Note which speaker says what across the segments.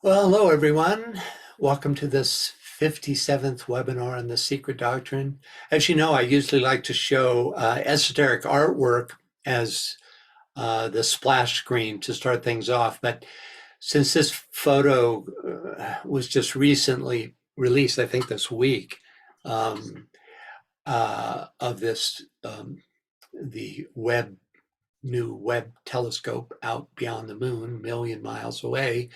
Speaker 1: Well, hello, everyone. Welcome to this 57th webinar on the Secret Doctrine. As you know, I usually like to show esoteric artwork as the splash screen to start things off. But since this photo was just recently released, I think this week, of this, the new Webb telescope out beyond the moon, a million miles away,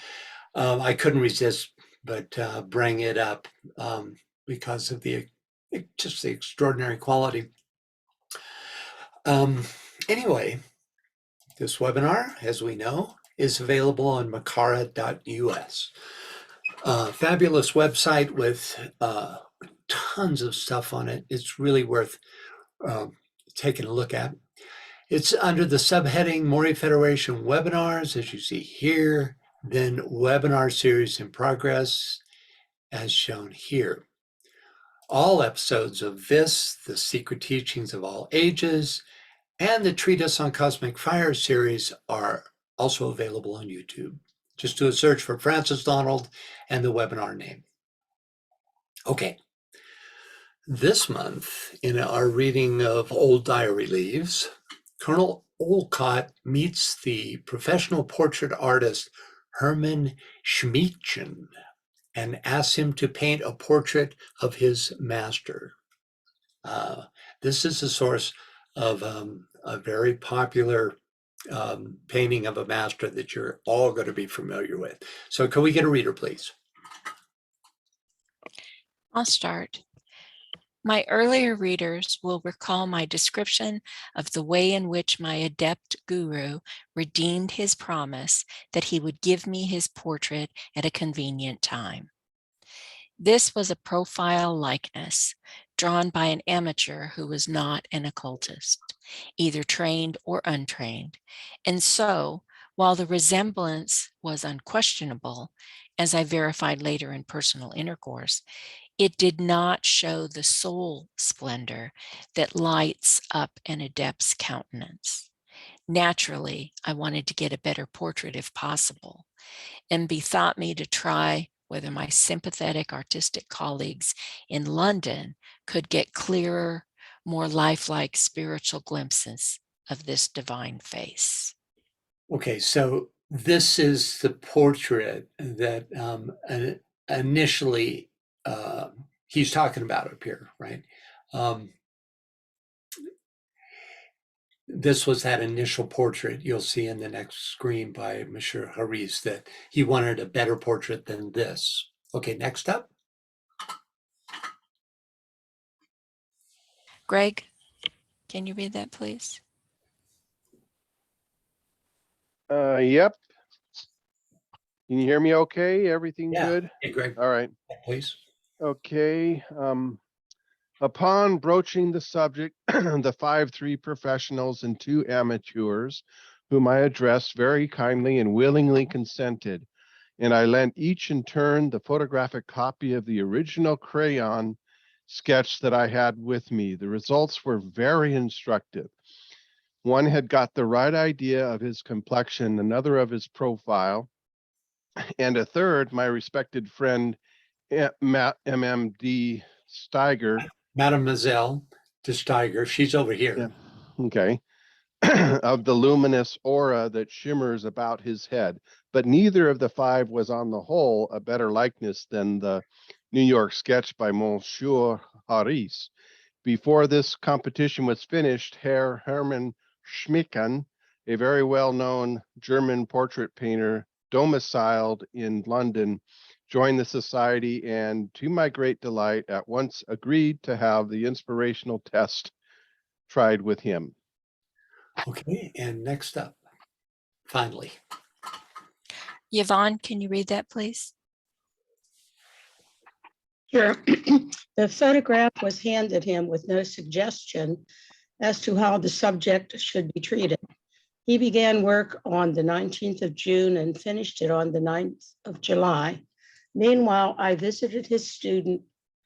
Speaker 1: I couldn't resist but bring it up because of just the extraordinary quality. Anyway, this webinar, as we know, is available on makara.us. Fabulous website with tons of stuff on it. It's really worth taking a look at. It's under the subheading Maury Federation webinars, as you see here, then webinar series in progress, as shown here. All episodes of this, the Secret Teachings of All Ages, and the Treatise on Cosmic Fire series are also available on YouTube. Just do a search for Francis Donald and the webinar name. Okay. This month, in our reading of Old Diary Leaves, Colonel Olcott meets the professional portrait artist Hermann Schmidtchen and asks him to paint a portrait of his master. This is the source of a very popular painting of a master that you're all going to be familiar with. So can we get a reader, please?
Speaker 2: I'll start. My earlier readers will recall my description of the way in which my adept guru redeemed his promise that he would give me his portrait at a convenient time. This was a profile likeness drawn by an amateur who was not an occultist, either trained or untrained. And so, while the resemblance was unquestionable, as I verified later in personal intercourse, it did not show the soul splendor that lights up an adept's countenance. Naturally, I wanted to get a better portrait if possible, and bethought me to try whether my sympathetic artistic colleagues in London could get clearer, more lifelike spiritual glimpses of this divine face.
Speaker 1: Okay, so this is the portrait that initially he's talking about up here, right? This was that initial portrait you'll see in the next screen by Monsieur Haris, that he wanted a better portrait than this. Okay, next up.
Speaker 2: Greg, can you read that, please?
Speaker 3: Yep. Can you hear me okay? Everything
Speaker 1: Yeah.
Speaker 3: good?
Speaker 1: Hey, Greg.
Speaker 3: All right.
Speaker 1: Please.
Speaker 3: Okay. Upon broaching the subject, the 5 professionals and 2 amateurs, whom I addressed, very kindly and willingly consented, and I lent each in turn the photographic copy of the original crayon sketch that I had with me. The results were very instructive. One had got the right idea of his complexion, another of his profile, and a third, my respected friend, MMD Steiger.
Speaker 1: Mademoiselle de Steiger, she's over here.
Speaker 3: Yeah. Okay. Of the luminous aura that shimmers about his head. But neither of the 5 was on the whole a better likeness than the New York sketch by Monsieur Haris. Before this competition was finished, Herr Hermann Schmidtchen, a very well-known German portrait painter domiciled in London, joined the society and, to my great delight, at once agreed to have the inspirational test tried with him.
Speaker 1: Okay, and next up, finally.
Speaker 2: Yvonne, can you read that, please?
Speaker 4: Sure. The photograph was handed him with no suggestion as to how the subject should be treated. He began work on the 19th of June and finished it on the 9th of July. Meanwhile, I visited his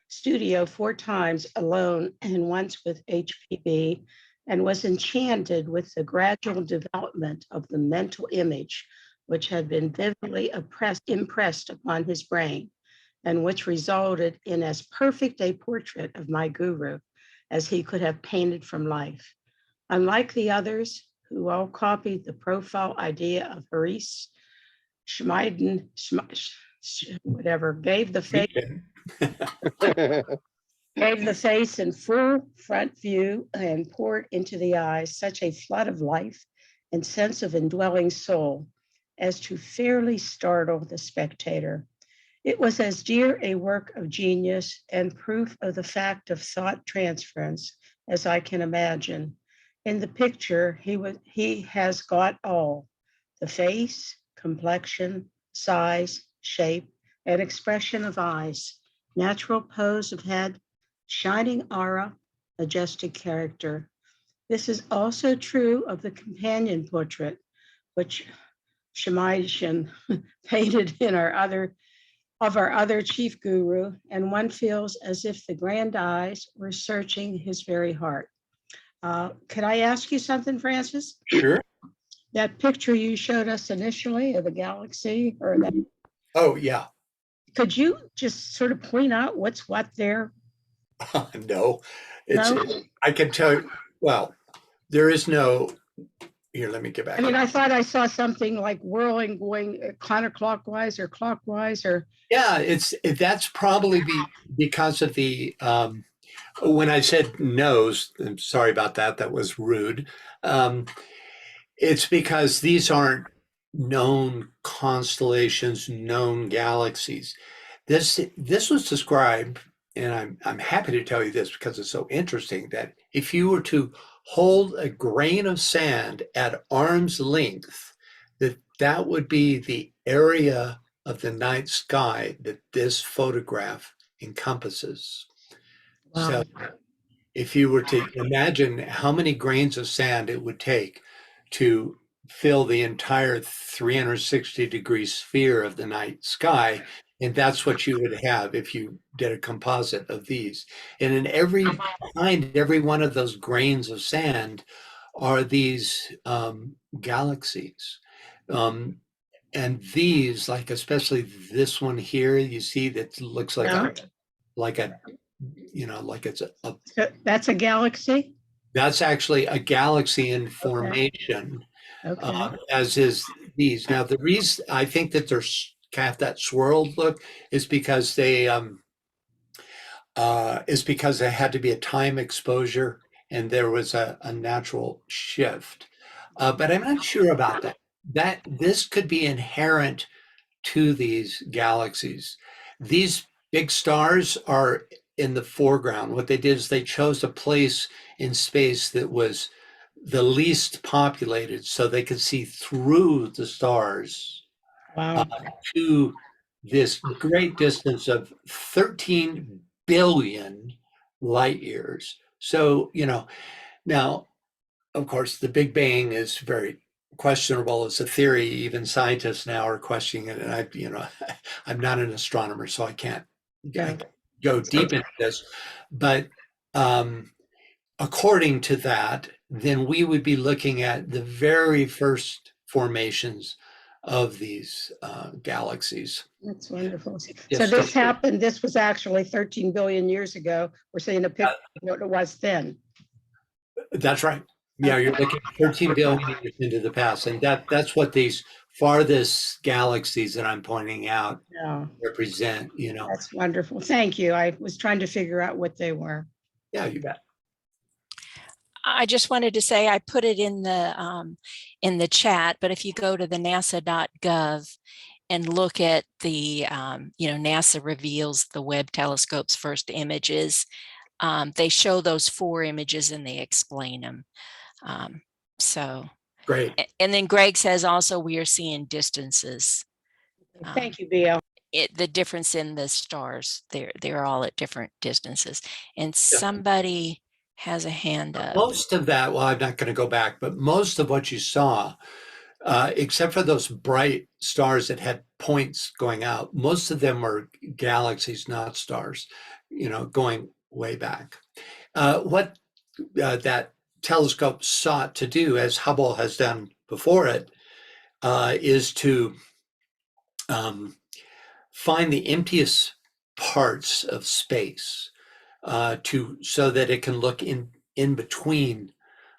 Speaker 4: studio 4 times alone and once with HPB, and was enchanted with the gradual development of the mental image which had been vividly impressed upon his brain, and which resulted in as perfect a portrait of my guru as he could have painted from life. Unlike the others, who all copied the profile idea of Haris, Schmeiden, whatever, gave the face in full front view and poured into the eyes such a flood of life and sense of indwelling soul as to fairly startle the spectator. It was as dear a work of genius and proof of the fact of thought transference as I can imagine. In the picture, he has got all: the face, complexion, size, shape, and expression of eyes, natural pose of head, shining aura, majestic character. This is also true of the companion portrait, which Shamaishan painted in our other chief guru, and one feels as if the grand eyes were searching his very heart. Could I ask you something, Francis?
Speaker 1: Sure.
Speaker 4: That picture you showed us initially of the galaxy, or that,
Speaker 1: Oh, yeah.
Speaker 4: could you just sort of point out what's what there?
Speaker 1: No,
Speaker 4: No?
Speaker 1: I can tell you, well, there is no, here, let me get back.
Speaker 4: I mean, I thought I saw something like whirling, going counterclockwise or clockwise, or
Speaker 1: Yeah, that's probably because of the, when I said nose, I'm sorry about that. That was rude. It's because these aren't known constellations, known galaxies. This was described, and I'm happy to tell you this because it's so interesting, that if you were to hold a grain of sand at arm's length, that would be the area of the night sky that this photograph encompasses. So if you were to imagine how many grains of sand it would take to fill the entire 360-degree sphere of the night sky, and that's what you would have if you did a composite of these. And in every one of those grains of sand are these galaxies. And these, like especially this one here, you see that looks like it's
Speaker 4: that's a galaxy?
Speaker 1: that's actually a galaxy in formation.
Speaker 4: Okay.
Speaker 1: As is these. Now, the reason I think that they're have that swirled look is because they had to be a time exposure and there was a natural shift. But I'm not sure about that. That this could be inherent to these galaxies. These big stars are in the foreground. What they did is they chose a place in space that was the least populated so they could see through the stars
Speaker 4: Wow.
Speaker 1: to this great distance of 13 billion light years. So, now, of course, the Big Bang is very questionable as a theory. Even scientists now are questioning it. And I'm not an astronomer, so I can't go deep into this. But according to that, then we would be looking at the very first formations of these galaxies.
Speaker 4: That's wonderful. So
Speaker 1: Yes.
Speaker 4: this happened, this was actually 13 billion years ago. We're seeing a picture of what it was then.
Speaker 1: That's right. Yeah, you're looking 13 billion years into the past. And that's what these farthest galaxies that I'm pointing out
Speaker 4: Yeah,
Speaker 1: represent,
Speaker 4: that's wonderful. Thank you. I was trying to figure out what they were.
Speaker 1: Yeah, you bet.
Speaker 2: I just wanted to say I put it in the chat, but if you go to the nasa.gov and look at the, NASA reveals the Webb telescope's first images, they show those 4 images and they explain them. So
Speaker 1: Great.
Speaker 2: And then Greg says also we are seeing distances.
Speaker 4: Thank you, BL.
Speaker 2: The difference in the stars, they're all at different distances. And somebody has a hand up.
Speaker 1: Most of that, well, I'm not going to go back, but most of what you saw, except for those bright stars that had points going out, most of them were galaxies, not stars, going way back. What that telescope sought to do, as Hubble has done before it, is to find the emptiest parts of space so that it can look in between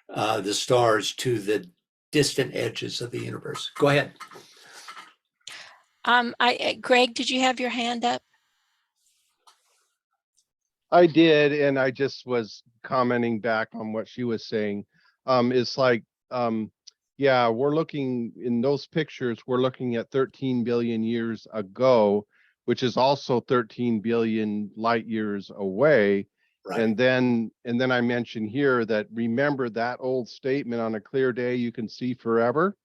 Speaker 1: the stars to the distant edges of the universe. Go ahead.
Speaker 2: Greg, did you have your hand up?
Speaker 3: I did, and I just was commenting back on what she was saying. It's like, yeah, we're looking in those pictures, we're looking at 13 billion years ago, which is also 13 billion light years away.
Speaker 1: Right.
Speaker 3: And then I mentioned here that remember that old statement, on a clear day you can see forever.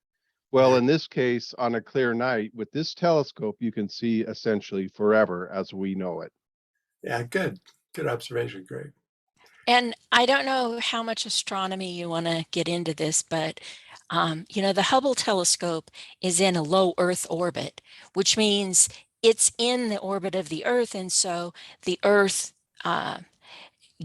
Speaker 3: Well, in this case, on a clear night with this telescope, you can see essentially forever as we know it.
Speaker 1: Yeah, good observation, Greg.
Speaker 2: And I don't know how much astronomy you want to get into this, but the Hubble telescope is in a low Earth orbit, which means it's in the orbit of the Earth, and so the Earth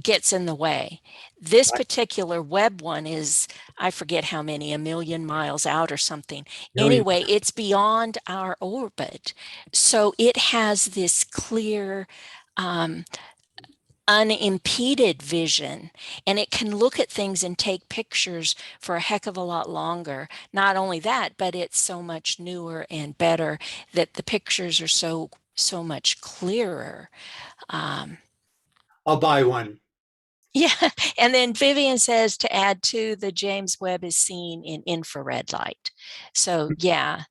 Speaker 2: gets in the way. This particular Webb one is, I forget how many, 1 million miles out or something. Anyway, it's beyond our orbit. So it has this clear, unimpeded vision, and it can look at things and take pictures for a heck of a lot longer. Not only that, but it's so much newer and better that the pictures are so much clearer.
Speaker 1: I'll buy one.
Speaker 2: Yeah, and then Vivian says to add to the James Webb is seen in infrared light. So yeah,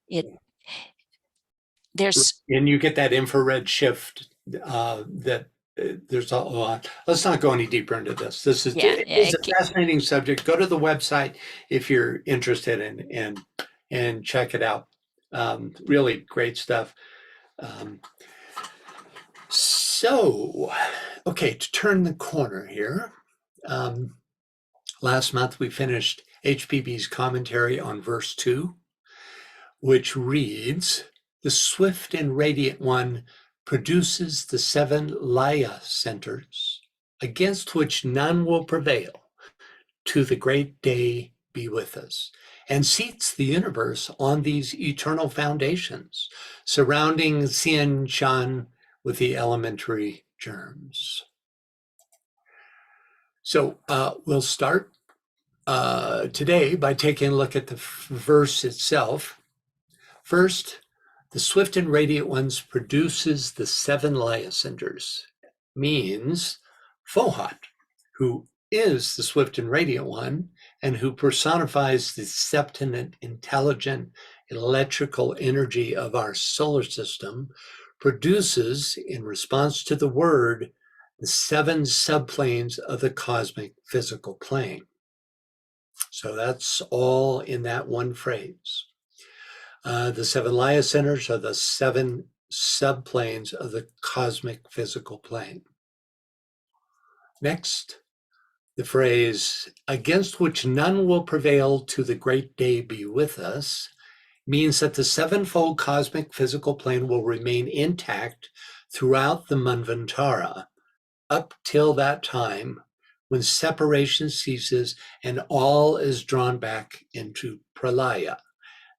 Speaker 2: there's
Speaker 1: and you get that infrared shift that there's a lot. Let's not go any deeper into this. This is it's a fascinating subject. Go to the website if you're interested and check it out. Really great stuff. So, okay, to turn the corner here. Last month we finished HPB's commentary on verse 2, which reads, "The swift and radiant one produces the 7 Laya centers, against which none will prevail. To the great day be with us, and seats the universe on these eternal foundations, surrounding Dzyan Chan with the elementary germs." So we'll start today by taking a look at the verse itself. First, the swift and radiant ones produces the 7 Lyasinders, means Fohat, who is the swift and radiant one, and who personifies the septenant, intelligent, electrical energy of our solar system, produces, in response to the word, the 7 subplanes of the cosmic physical plane. So that's all in that one phrase. The 7 Laya centers are the 7 subplanes of the cosmic physical plane. Next, the phrase, "against which none will prevail to the great day be with us," means that the 7-fold cosmic physical plane will remain intact throughout the Manvantara, up till that time when separation ceases and all is drawn back into pralaya,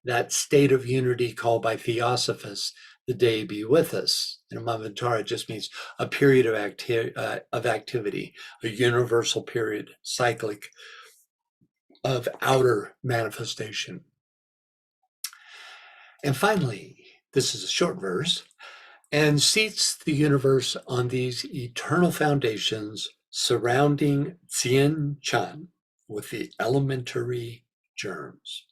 Speaker 1: that state of unity called by Theosophists the day be with us. And Manvantara just means a period of activity, a universal period, cyclic, of outer manifestation. And finally, this is a short verse, "and seats the universe on these eternal foundations surrounding Dzyan Chan with the elementary germs."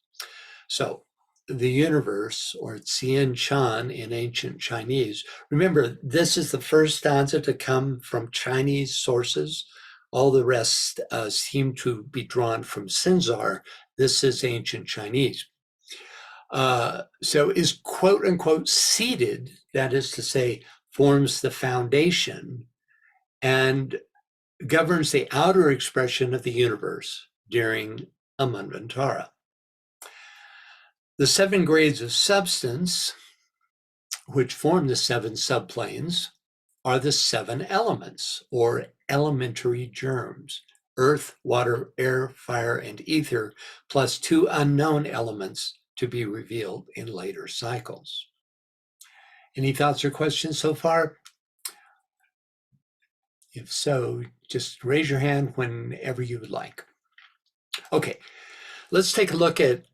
Speaker 1: So the universe, or Dzyan Chan in ancient Chinese, remember, this is the first stanza to come from Chinese sources. All the rest seem to be drawn from Sinzar. This is ancient Chinese. So is quote unquote seated, that is to say, forms the foundation and governs the outer expression of the universe during a Manvantara. The 7 grades of substance, which form the 7 subplanes, are the 7 elements, or elementary germs: earth, water, air, fire, and ether, plus 2 unknown elements, to be revealed in later cycles. Any thoughts or questions so far? If so, just raise your hand whenever you would like. Okay, let's take a look at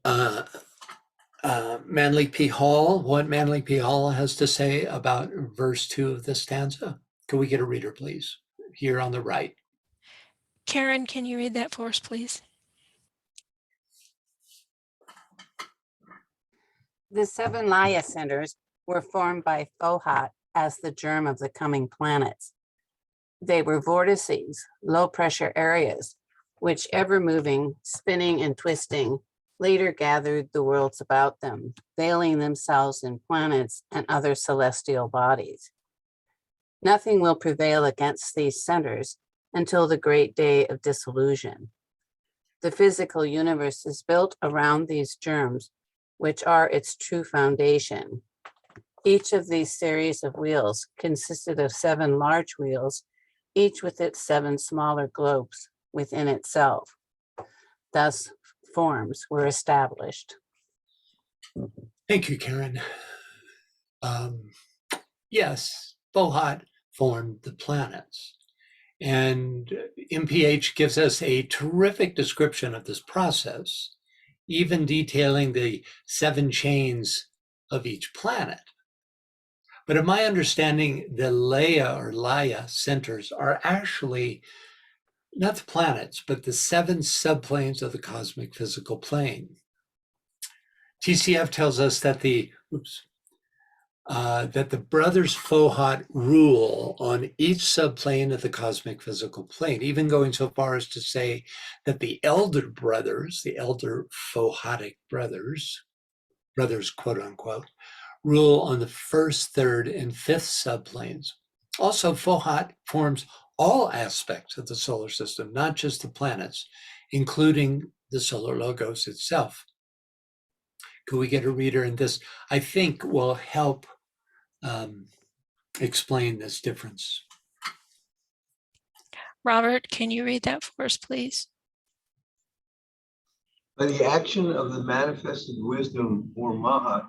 Speaker 1: Manly P. Hall, what Manly P. Hall has to say about verse 2 of the stanza. Can we get a reader, please? Here on the right.
Speaker 2: Karen, can you read that for us, please?
Speaker 5: The 7 Laya centers were formed by Fohat as the germ of the coming planets. They were vortices, low-pressure areas, which ever moving, spinning, and twisting, later gathered the worlds about them, veiling themselves in planets and other celestial bodies. Nothing will prevail against these centers until the great day of dissolution. The physical universe is built around these germs, which are its true foundation. Each of these series of wheels consisted of 7 large wheels, each with its 7 smaller globes within itself. Thus, forms were established.
Speaker 1: Thank you, Karen. Yes, Fohat formed the planets. And MPH gives us a terrific description of this process, even detailing the 7 chains of each planet. But in my understanding, the Laya centers are actually not the planets, but the 7 subplanes of the cosmic physical plane. TCF tells us that the brothers Fohat rule on each subplane of the cosmic physical plane, even going so far as to say that the elder brothers, the elder Fohatic brothers quote unquote, rule on the 1st, 3rd, and 5th subplanes. Also, Fohat forms all aspects of the solar system, not just the planets, including the solar logos itself. Could we get a reader? And this, I think, will help explain this difference.
Speaker 2: Robert, can you read that for us, please?
Speaker 6: By the action of the manifested wisdom, or Mahat,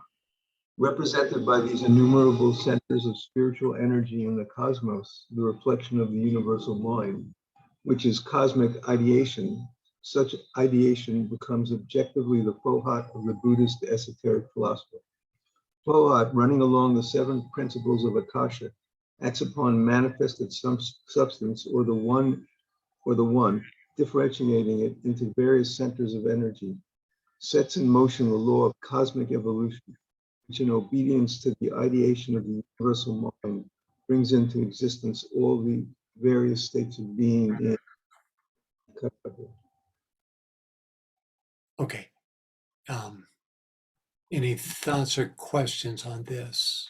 Speaker 6: represented by these innumerable centers of spiritual energy in the cosmos, the reflection of the universal mind, which is cosmic ideation, such ideation becomes objectively the Fohat of the Buddhist esoteric philosopher. Fohat, running along the 7 principles of Akasha, acts upon manifested substance or the one, differentiating it into various centers of energy, sets in motion the law of cosmic evolution, which in obedience to the ideation of the universal mind brings into existence all the various states of being in.
Speaker 1: Okay. Any thoughts or questions on this?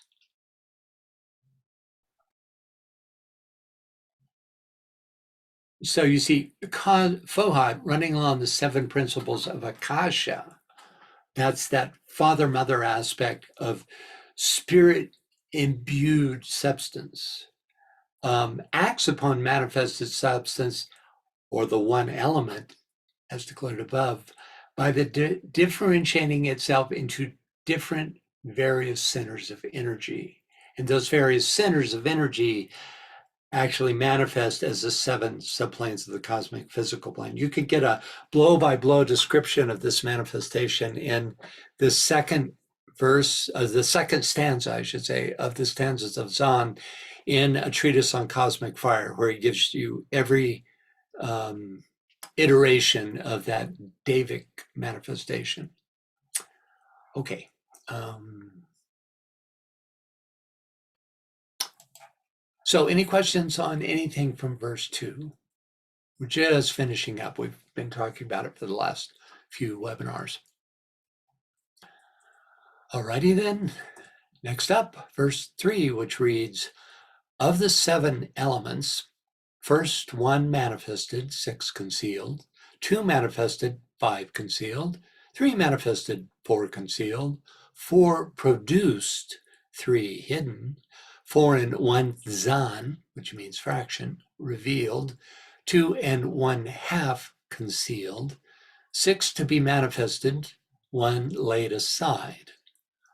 Speaker 1: So you see, Fohat running along the 7 principles of Akasha, that's that father-mother aspect of spirit-imbued substance, acts upon manifested substance, or the one element, as declared above, by the differentiating itself into different various centers of energy. And those various centers of energy actually manifest as the 7 subplanes of the cosmic physical plane. You could get a blow-by-blow description of this manifestation in the second verse, the second stanza, I should say, of the Stanzas of Dzyan in a treatise on cosmic fire, where he gives you every iteration of that Davic manifestation. Okay. So any questions on anything from verse 2? We're just finishing up. We've been talking about it for the last few webinars. Alrighty then. Next up, verse 3, which reads, of the 7 elements, first 1 manifested, 6 concealed, 2 manifested, 5 concealed, 3 manifested, 4 concealed, 4 produced, 3 hidden, 4 and 1 Dzyan, which means fraction, revealed, 2 and 1/2 concealed, 6 to be manifested, one laid aside.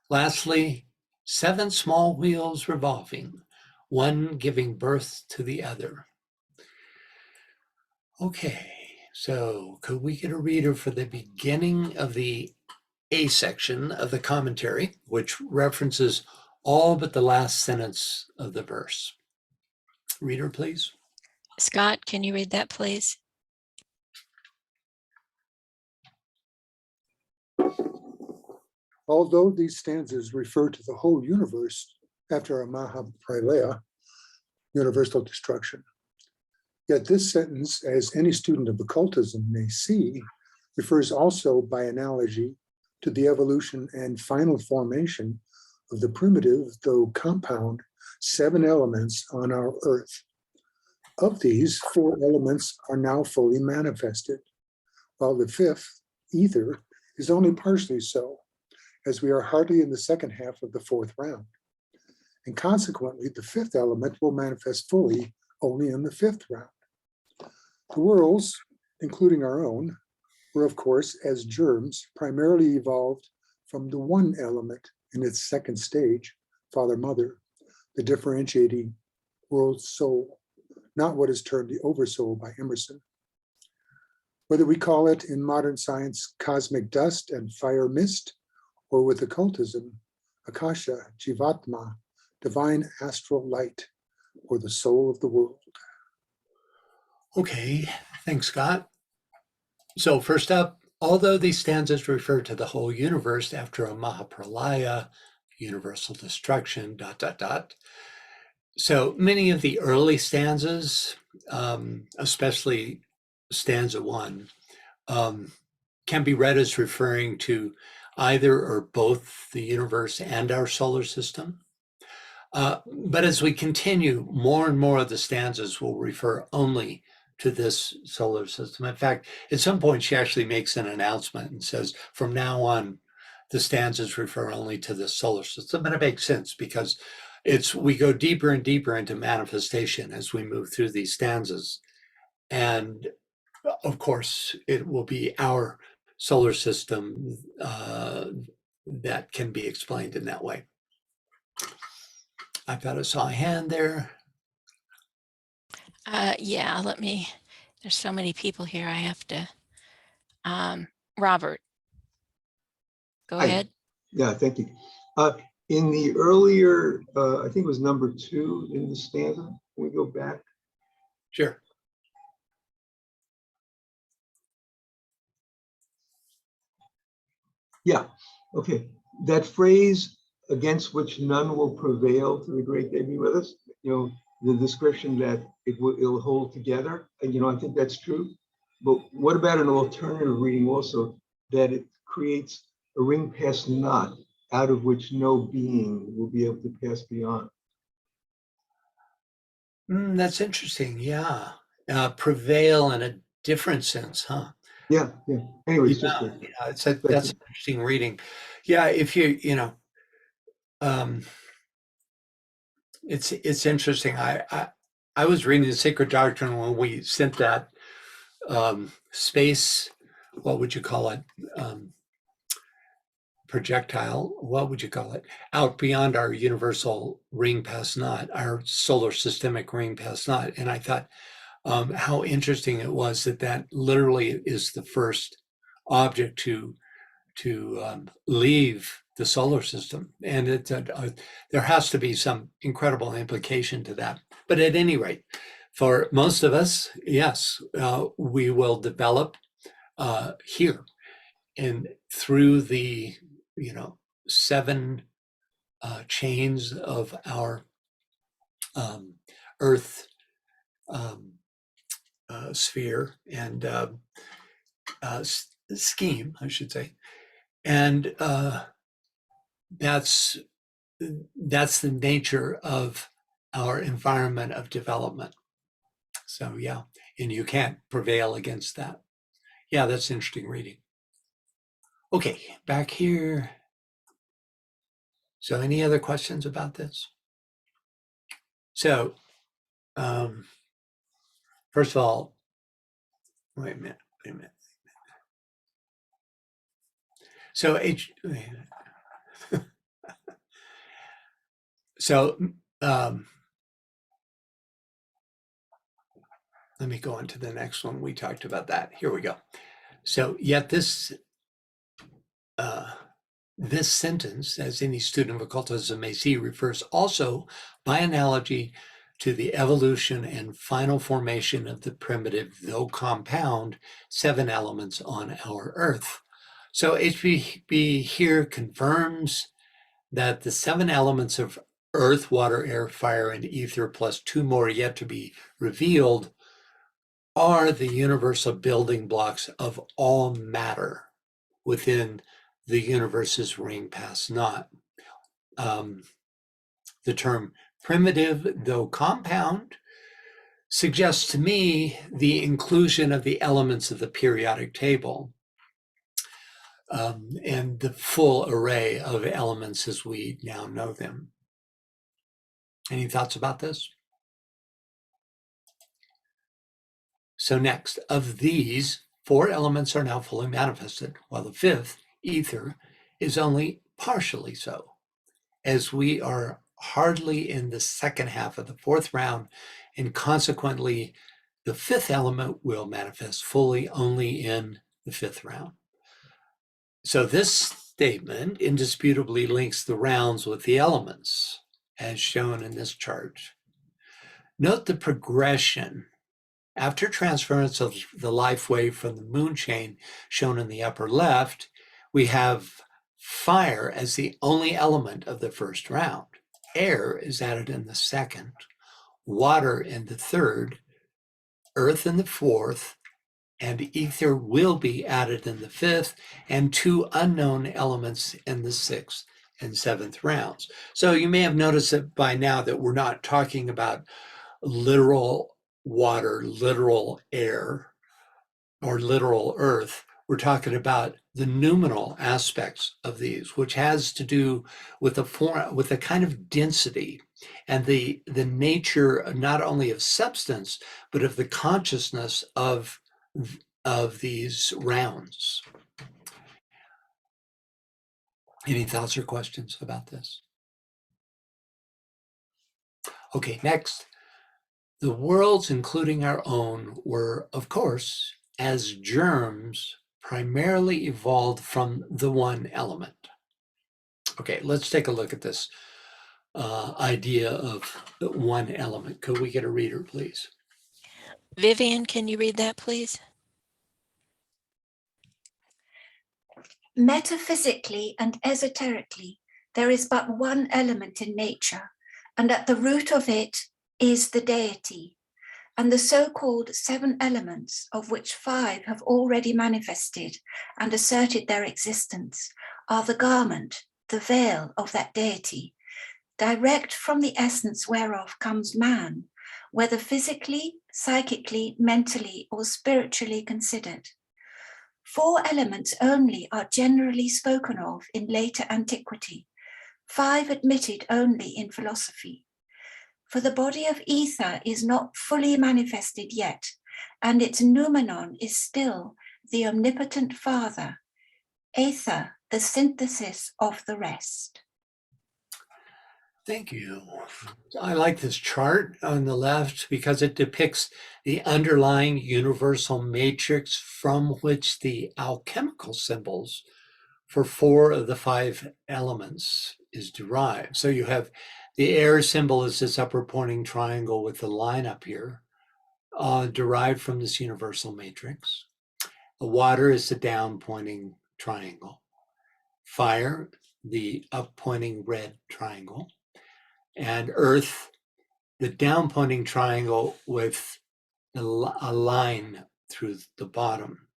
Speaker 1: Lastly, 7 small wheels revolving, one giving birth to the other. Okay, so could we get a reader for the beginning of the A section of the commentary, which references all but the last sentence of the verse? Reader, please.
Speaker 2: Scott, can you read that, please?
Speaker 7: Although these stanzas refer to the whole universe after a Mahapralaya, universal destruction, yet this sentence, as any student of occultism may see, refers also by analogy to the evolution and final formation of the primitive, though compound, 7 elements on our earth. Of these, 4 elements are now fully manifested, while the 5th, ether, is only partially so, as we are hardly in the second half of the 4th round. And consequently, the 5th element will manifest fully only in the 5th round. The worlds, including our own, were, of course, as germs, primarily evolved from the 1 element in its 2nd stage, Father-Mother, the differentiating world soul, not what is termed the oversoul by Emerson. Whether we call it in modern science cosmic dust and fire mist, or with occultism, Akasha, Jivatma, divine astral light, or the soul of the world.
Speaker 1: Okay, thanks, Scott. So first up, although these stanzas refer to the whole universe after a Mahapralaya, universal destruction, ... So many of the early stanzas, especially stanza 1, can be read as referring to either or both the universe and our solar system. But as we continue, more and more of the stanzas will refer only to this solar system. In fact, at some point, she actually makes an announcement and says, from now on, the stanzas refer only to the solar system. And it makes sense because we go deeper and deeper into manifestation as we move through these stanzas. And of course, it will be our solar system that can be explained in that way. I thought I saw a hand there.
Speaker 2: Yeah, there's so many people here. I have to, Robert, go
Speaker 6: Hi.
Speaker 2: ahead.
Speaker 6: Yeah, thank you. In the earlier, I think it was number 2 in the stanza, can we go back?
Speaker 1: Sure.
Speaker 6: Yeah, okay. That phrase, against which none will prevail to the great day be with us, the description that it'll hold together, and I think that's true. But what about an alternative reading also, that it creates a ring pass not, out of which no being will be able to pass beyond?
Speaker 1: That's interesting. Yeah. Prevail in a different sense, huh?
Speaker 6: Yeah. Anyways,
Speaker 1: Yeah, that's an
Speaker 6: that's
Speaker 1: interesting reading. Yeah, if it's interesting. I was reading the Secret Doctrine when we sent that space, what would you call it? Projectile, what would you call it? Out beyond our universal ring past not, our solar systemic ring past not. And I thought how interesting it was that literally is the first object to leave the solar system. And there has to be some incredible implication to that. But at any rate, for most of us, yes, we will develop here and through the 7 chains of our Earth sphere and scheme, I should say. And that's the nature of our environment of development. So yeah, and you can't prevail against that. Yeah, that's interesting reading. Okay, back here. So any other questions about this? So first of all, wait a minute. So so let me go on to the next one. We talked about that. Here we go. So yet this this sentence, as any student of occultism may see, refers also by analogy to the evolution and final formation of the primitive, though compound, 7 elements on our Earth. So HB here confirms that the 7 elements of earth, water, air, fire, and ether, plus 2 more yet to be revealed, are the universal building blocks of all matter within the universe's ring past naught. The term primitive, though compound, suggests to me the inclusion of the elements of the periodic table and the full array of elements as we now know them. Any thoughts about this? So next, of these, 4 elements are now fully manifested, while the 5th, ether, is only partially so, as we are hardly in the second half of the 4th round, and consequently, the 5th element will manifest fully only in the 5th round. So this statement indisputably links the rounds with the elements, as shown in this chart. Note the progression. After transference of the life wave from the moon chain, shown in the upper left, we have fire as the only element of the first round. Air is added in the second, water in the third, earth in the fourth, and ether will be added in the 5th, and 2 unknown elements in the 6th and 7th rounds. So you may have noticed that by now that we're not talking about literal water, literal air, or literal earth. We're talking about the noumenal aspects of these, which has to do with the kind of density and the nature not only of substance, but of the consciousness of these rounds. Any thoughts or questions about this? Okay, next. The worlds, including our own, were, of course, as germs, primarily evolved from the one element. Okay, let's take a look at this idea of the one element. Could we get a reader, please?
Speaker 2: Vivian, can you read that, please?
Speaker 8: Metaphysically and esoterically, there is but one element in nature, and at the root of it is the deity. And the so-called 7 elements, of which 5 have already manifested and asserted their existence, are the garment, the veil of that deity, direct from the essence whereof comes man, whether physically, psychically, mentally, or spiritually considered. 4 elements only are generally spoken of in later antiquity, 5 admitted only in philosophy. For the body of ether is not fully manifested yet, and its noumenon is still the omnipotent Father, ether, the synthesis of the rest.
Speaker 1: Thank you. I like this chart on the left because it depicts the underlying universal matrix from which the alchemical symbols for 4 of the 5 elements is derived. So you have the air symbol is this upper pointing triangle with the line up here, derived from this universal matrix. The water is the down pointing triangle. Fire, the up pointing red triangle. And earth, the down pointing triangle with a line through the bottom,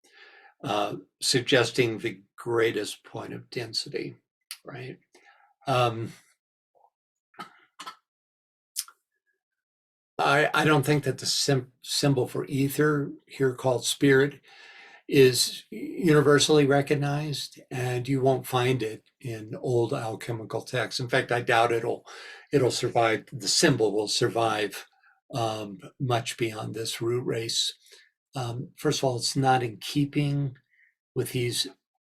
Speaker 1: suggesting the greatest point of density, right? I don't think that the symbol for ether, here called spirit, is universally recognized, and you won't find it in old alchemical texts. In fact, I doubt it'll survive. The symbol will survive much beyond this root race. First of all, it's not in keeping with these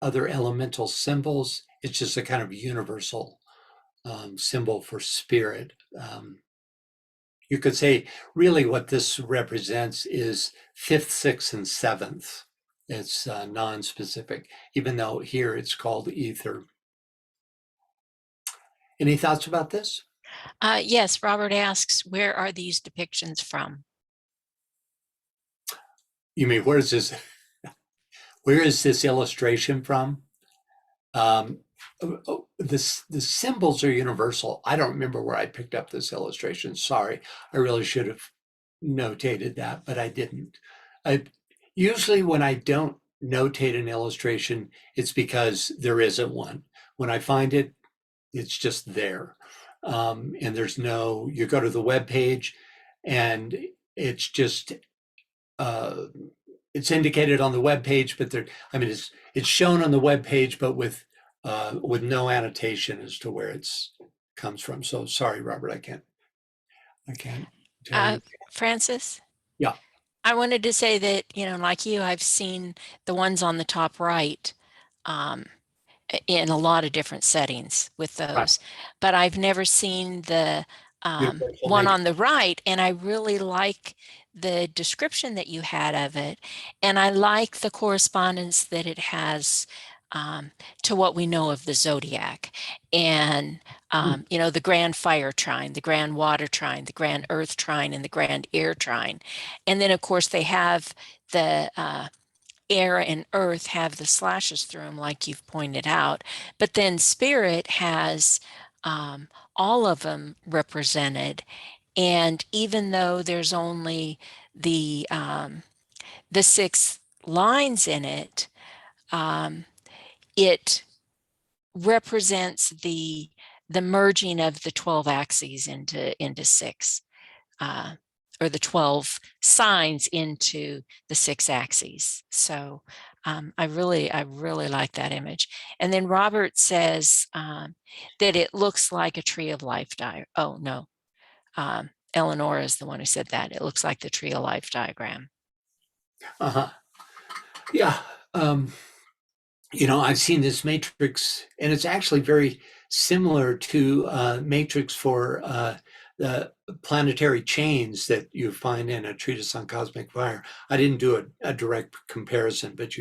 Speaker 1: other elemental symbols. It's just a kind of universal symbol for spirit. You could say really what this represents is fifth, sixth, and seventh. It's non-specific, even though here it's called ether. Any thoughts about this?
Speaker 2: Yes, Robert asks, where are these depictions from?
Speaker 1: You mean, where is this illustration from? The symbols are universal. I don't remember where I picked up this illustration. Sorry, I really should have notated that, but I didn't. Usually when I don't notate an illustration, it's because there isn't one. When I find it, it's just there. And there's no, you go to the web page and it's just, it's indicated on the web page, but it's shown on the web page, but with no annotation as to where it's comes from. So sorry, Robert, I can't tell you.
Speaker 2: Francis?
Speaker 1: Yeah.
Speaker 2: I wanted to say that, like you, I've seen the ones on the top right in a lot of different settings with those,
Speaker 1: Right.
Speaker 2: but I've never seen the one on the right, and I really like the description that you had of it, and I like the correspondence that it has to what we know of the zodiac, and the grand fire trine, the grand water trine, the grand earth trine, and the grand air trine. And then of course they have the air and earth have the slashes through them, like you've pointed out, but then spirit has all of them represented. And even though there's only the 6 lines in it, it represents the merging of the 12 axes into 6, or the 12 signs into the 6 axes. So I really like that image. And then Robert says that it looks like a tree of life Oh no, Eleanor is the one who said that. It looks like the tree of life diagram.
Speaker 1: Yeah. I've seen this matrix, and it's actually very similar to matrix for the planetary chains that you find in a treatise on cosmic fire. I didn't do a direct comparison, but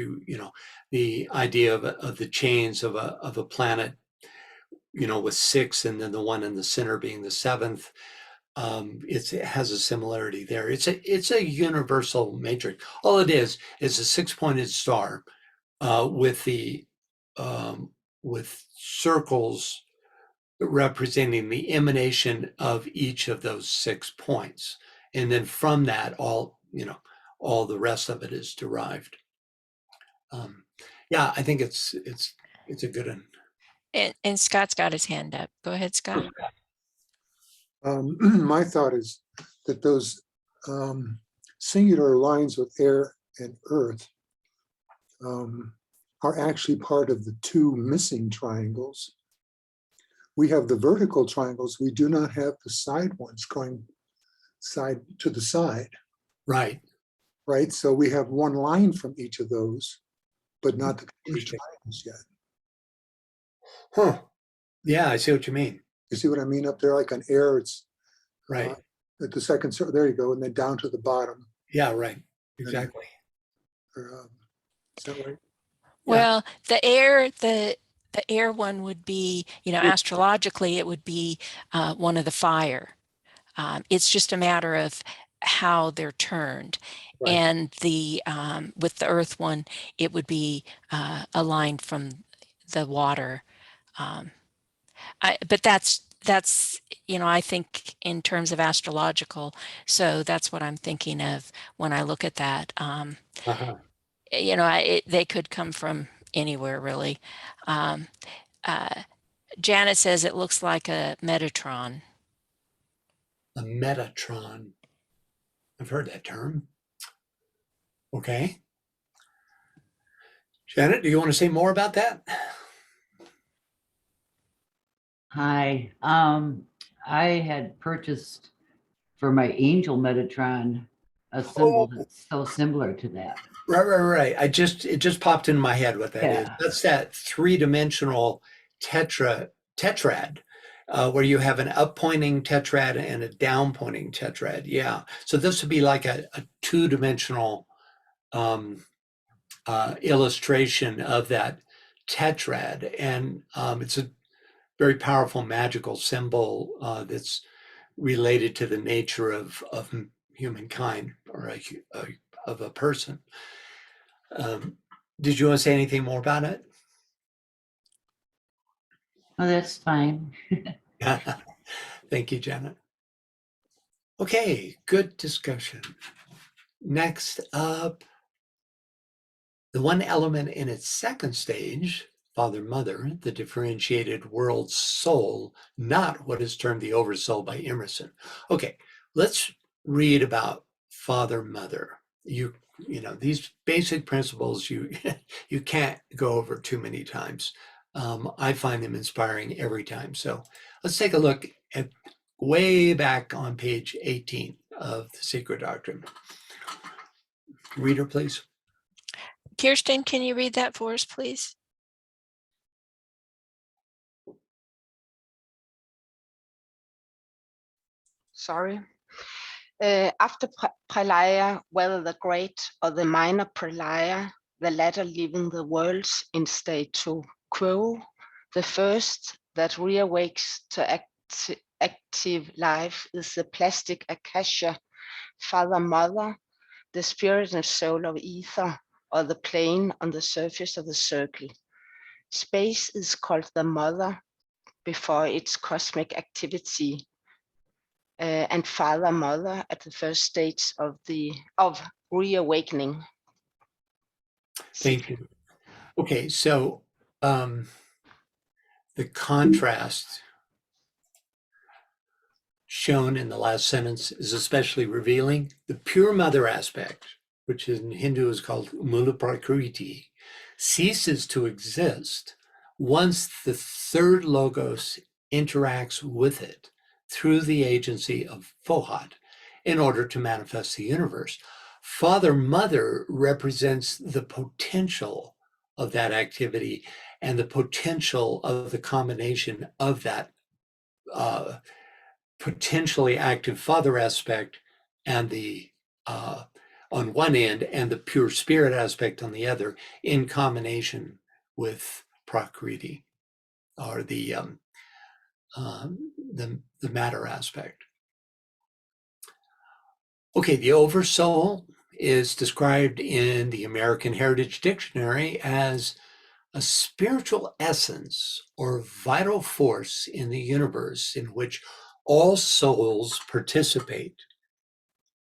Speaker 1: the idea of the chains of a planet, with 6 and then the one in the center being the 7th. It has a similarity there. It's a universal matrix. All it is a 6-pointed star with circles representing the emanation of each of those 6 points, and then from that, all the rest of it is derived. Yeah, I think it's a good one.
Speaker 2: And Scott's got his hand up. Go ahead, Scott.
Speaker 7: My thought is that those singular lines with air and earth are actually part of the 2 missing triangles. We have the vertical triangles. We do not have the side ones going side to the side.
Speaker 1: Right.
Speaker 7: Right. So we have 1 line from each of those, but not the complete triangles yet.
Speaker 1: Huh. Yeah, I see what you mean.
Speaker 7: You see what I mean up there? Like on air, it's
Speaker 1: right
Speaker 7: at the second. There you go, and then down to the bottom.
Speaker 1: Yeah. Right. Exactly.
Speaker 7: Is that right?
Speaker 2: Well, the air one would be, astrologically, it would be one of the fire. It's just a matter of how they're turned. Right. And the with the earth one, it would be a line from the water. But that's I think in terms of astrological. So that's what I'm thinking of when I look at that. They could come from anywhere, really. Janet says it looks like a Metatron.
Speaker 1: A Metatron. I've heard that term. Okay. Janet, do you want to say more about that?
Speaker 9: Hi. I had purchased for my Angel Metatron a symbol that's so similar to that.
Speaker 1: Right. It just popped in my head what that is.
Speaker 9: Yeah.
Speaker 1: That's that three-dimensional tetrad, where you have an up-pointing tetrad and a down-pointing tetrad. Yeah. So this would be like a two-dimensional illustration of that tetrad, and it's a very powerful magical symbol that's related to the nature of humankind, or of a person. Did you want to say anything more about it?
Speaker 9: Oh, that's fine.
Speaker 1: Thank you, Janet. Okay, good discussion. Next up, the one element in its second stage, Father Mother, the differentiated world soul, not what is termed the oversoul by Emerson. Okay, let's read about Father Mother. You know, these basic principles you can't go over too many times. I find them inspiring every time. So let's take a look at way back on page 18 of the Secret Doctrine. Reader, please.
Speaker 2: Kirsten, can you read that for us, please?
Speaker 10: Sorry. After Pralaya, whether the great or the minor Pralaya, the latter leaving the worlds in statu quo, the first that reawakes to active life is the plastic Akasha, Father Mother, the spirit and soul of ether, or the plane on the surface of the circle. Space is called the Mother before its cosmic activity, and Father Mother at the first stage of reawakening.
Speaker 1: Thank you. Okay, so the contrast shown in the last sentence is especially revealing. The pure mother aspect, which in Hindu is called Mula Prakriti, ceases to exist once the third logos interacts with it through the agency of Fohat in order to manifest the universe. Father Mother represents the potential of that activity and the potential of the combination of that potentially active father aspect and the on one end and the pure spirit aspect on the other, in combination with Prakriti, or the matter aspect. Okay, the oversoul is described in the American Heritage Dictionary as a spiritual essence or vital force in the universe in which all souls participate,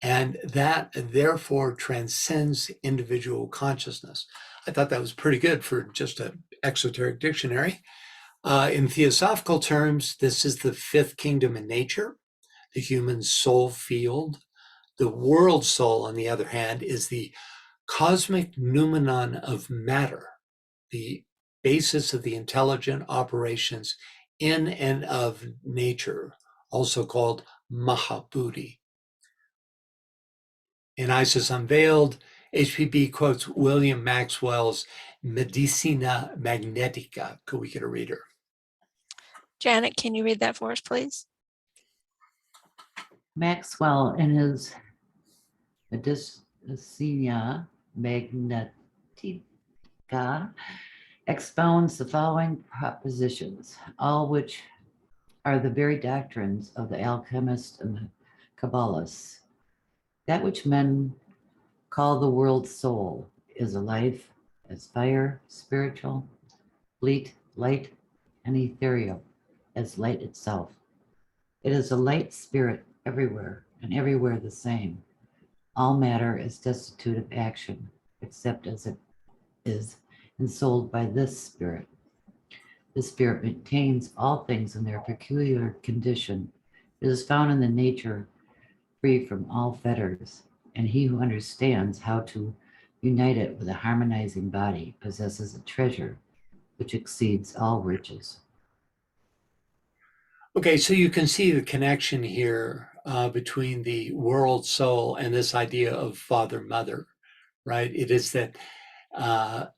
Speaker 1: and that therefore transcends individual consciousness. I thought that was pretty good for just an exoteric dictionary. In theosophical terms, this is the fifth kingdom in nature, the human soul field. The world soul, on the other hand, is the cosmic noumenon of matter, the basis of the intelligent operations in and of nature, also called Mahabuddhi. In Isis Unveiled, HPB quotes William Maxwell's Medicina Magnetica. Could we get a reader?
Speaker 2: Janet, can you read that for us, please?
Speaker 9: Maxwell, in his Medicina Magnetica, expounds the following propositions, all which are the very doctrines of the alchemists and the Kabbalists. That which men call the world soul is a life as fire, spiritual, fleet, light, and ethereal as light itself. It is a light spirit everywhere, and everywhere the same. All matter is destitute of action, except as it is ensouled by this spirit. This spirit maintains all things in their peculiar condition. It is found in the nature free from all fetters, and he who understands how to unite it with a harmonizing body possesses a treasure which exceeds all riches.
Speaker 1: Okay, so you can see the connection here between the world soul and this idea of father mother, right? It is that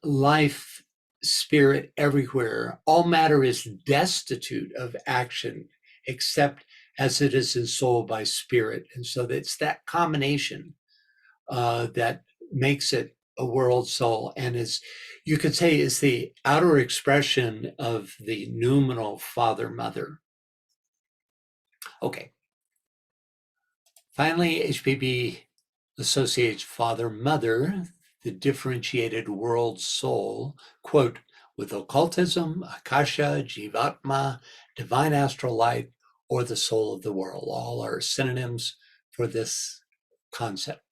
Speaker 1: life, spirit everywhere, all matter is destitute of action except as it is ensouled by spirit. And so it's that combination that makes it a world soul, and is, you could say, is the outer expression of the noumenal father mother. Okay. Finally, HPB associates father mother, the differentiated world soul, quote, with occultism, akasha, jivatma, divine astral light, or the soul of the world. All are synonyms for this concept.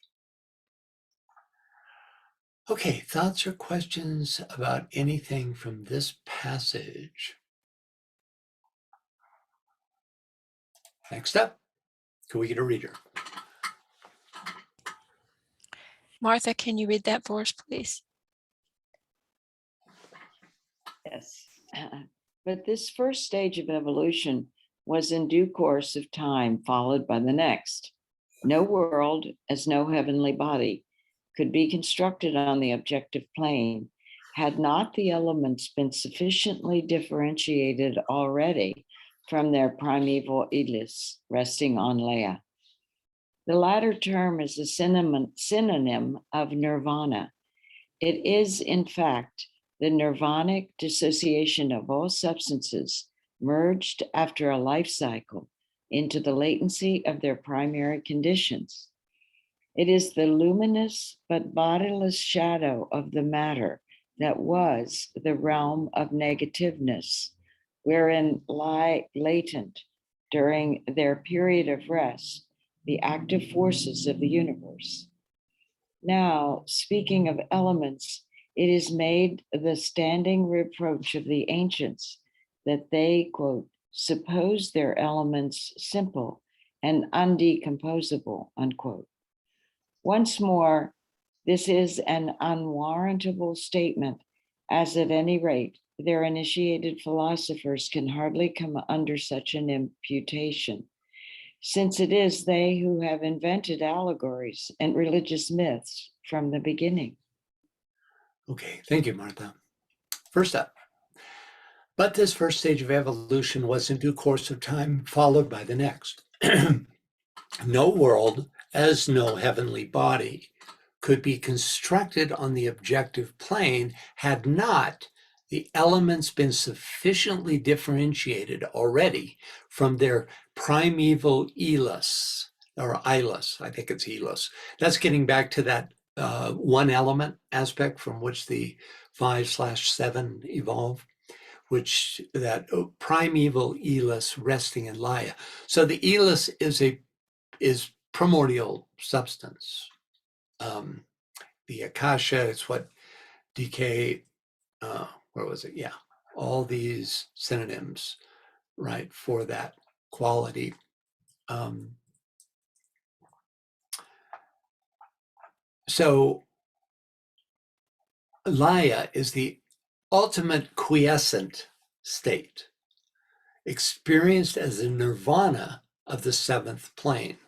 Speaker 1: Okay, thoughts or questions about anything from this passage? Next up, can we get a reader?
Speaker 2: Martha, can you read that for us, please?
Speaker 11: Yes. But this first stage of evolution was in due course of time followed by the next. No world, as no heavenly body, could be constructed on the objective plane had not the elements been sufficiently differentiated already from their primeval Elis resting on Leia. The latter term is a synonym of nirvana. It is, in fact, the nirvanic dissociation of all substances merged after a life cycle into the latency of their primary conditions. It is the luminous but bodiless shadow of the matter that was the realm of negativeness, wherein lie latent during their period of rest the active forces of the universe. Now, speaking of elements, it is made the standing reproach of the ancients that they, quote, suppose their elements simple and undecomposable, unquote. Once more, this is an unwarrantable statement, as at any rate, their initiated philosophers can hardly come under such an imputation, since it is they who have invented allegories and religious myths from the beginning.
Speaker 1: Okay, thank you, Martha. First up, but this first stage of evolution was in due course of time followed by the next. No world, as no heavenly body, could be constructed on the objective plane had not the elements been sufficiently differentiated already from their primeval Elis, or Ilus, I think it's Elis. That's getting back to that one element aspect from which the 5/7 evolved, which that primeval Elis resting in Leia. So the Elis is primordial substance. The akasha, it's what DK, where was it? Yeah, all these synonyms, right, for that quality. So Leia is the ultimate quiescent state, experienced as a nirvana of the seventh plane.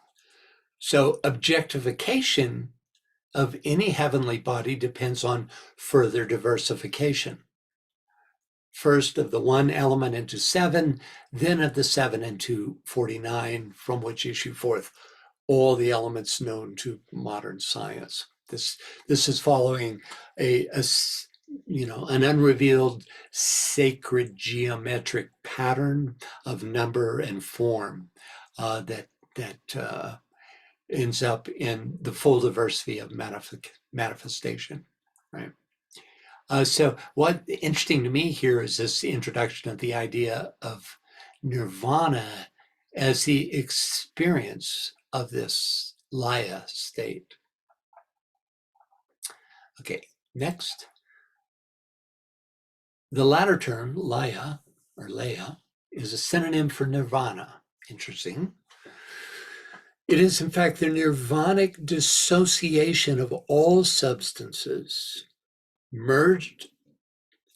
Speaker 1: So objectification of any heavenly body depends on further diversification. First of the one element into seven, then of the seven into 49, from which issue forth all the elements known to modern science. This is following an unrevealed sacred geometric pattern of number and form that ends up in the full diversity of manifestation, right? So what interesting to me here is this introduction of the idea of nirvana as the experience of this Leia state. Okay, next. The latter term, Leia, or Leia, is a synonym for nirvana. Interesting. It is, in fact, the nirvanic dissociation of all substances merged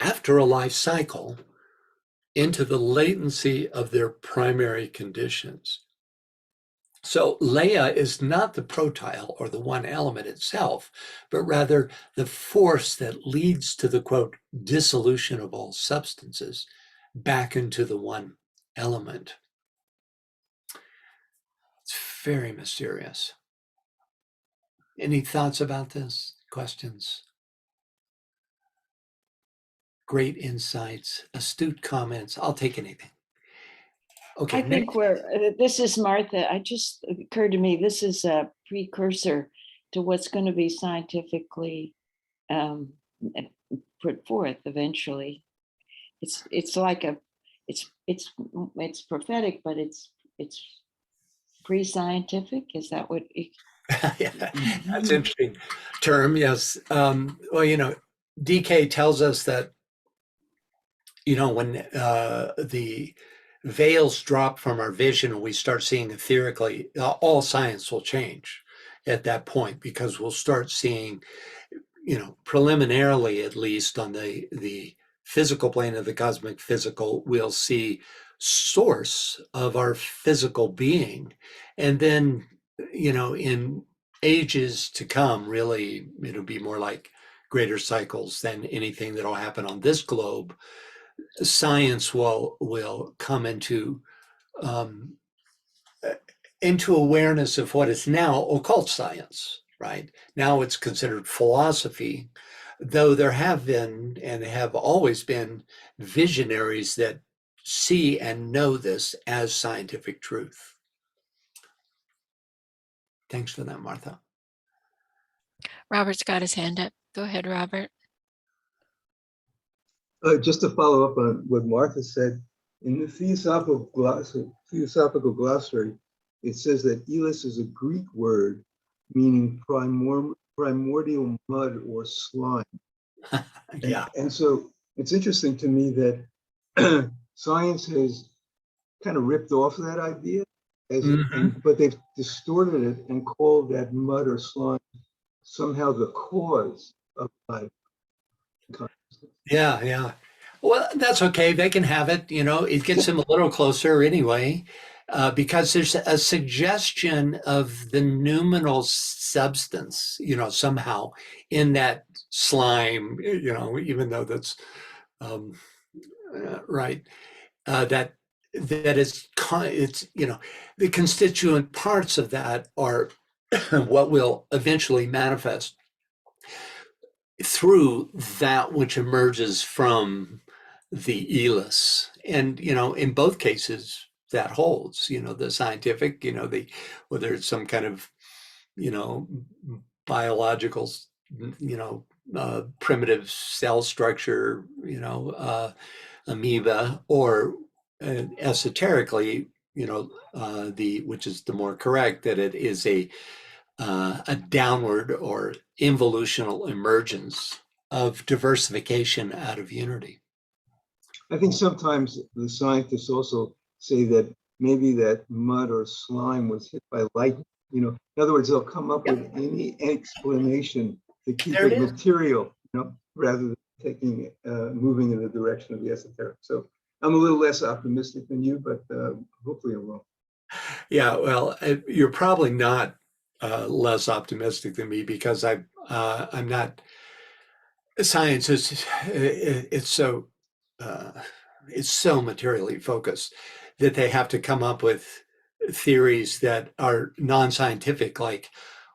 Speaker 1: after a life cycle into the latency of their primary conditions. So Leia is not the protyle or the one element itself, but rather the force that leads to the, quote, dissolution of all substances back into the one element. It's very mysterious. Any thoughts about this? Questions? Great insights, astute comments. I'll take anything. Okay.
Speaker 11: I think this is Martha. I just occurred to me, this is a precursor to what's going to be scientifically put forth eventually. It's like it's prophetic, but it's pre-scientific. Is that what?
Speaker 1: Yeah, that's an interesting term. Yes. Well, you know, DK tells us that, you know, when the veils drop from our vision and we start seeing etherically, all science will change at that point, because we'll start seeing, you know, preliminarily, at least on the physical plane of the cosmic physical, we'll see source of our physical being. And then, you know, in ages to come, really, it'll be more like greater cycles than anything that'll happen on this globe. Science will come into awareness of what is now occult science, right? Now it's considered philosophy, though there have been and have always been visionaries that see and know this as scientific truth. Thanks for that, Martha.
Speaker 2: Robert's got his hand up. Go ahead, Robert.
Speaker 6: Just to follow up on what Martha said, in the Theosophical Glossary, it says that elis is a Greek word meaning primordial mud or slime.
Speaker 1: Yeah.
Speaker 6: And so it's interesting to me that science has kind of ripped off that idea, but they've distorted it and called that mud or slime somehow the cause of life.
Speaker 1: Yeah, yeah. Well, that's okay. They can have it. You know, it gets them a little closer anyway, because there's a suggestion of the noumenal substance, you know, somehow in that slime, you know, even though that's right, that it's, you know, the constituent parts of that are what will eventually manifest through that which emerges from the elis. And, you know, in both cases that holds, you know, the scientific, you know, whether it's some kind of, you know, biological, you know, primitive cell structure, you know, amoeba, or esoterically, you know, which is the more correct, that it is a downward or involutional emergence of diversification out of unity.
Speaker 6: I think sometimes the scientists also say that maybe that mud or slime was hit by lightning. You know, in other words, they'll come up with any explanation to keep it material, you know, rather than moving in the direction of the esoteric. So I'm a little less optimistic than you, but hopefully I'm wrong.
Speaker 1: Yeah, well, you're probably not less optimistic than me, because I'm not. Science is it's so materially focused that they have to come up with theories that are non-scientific, like,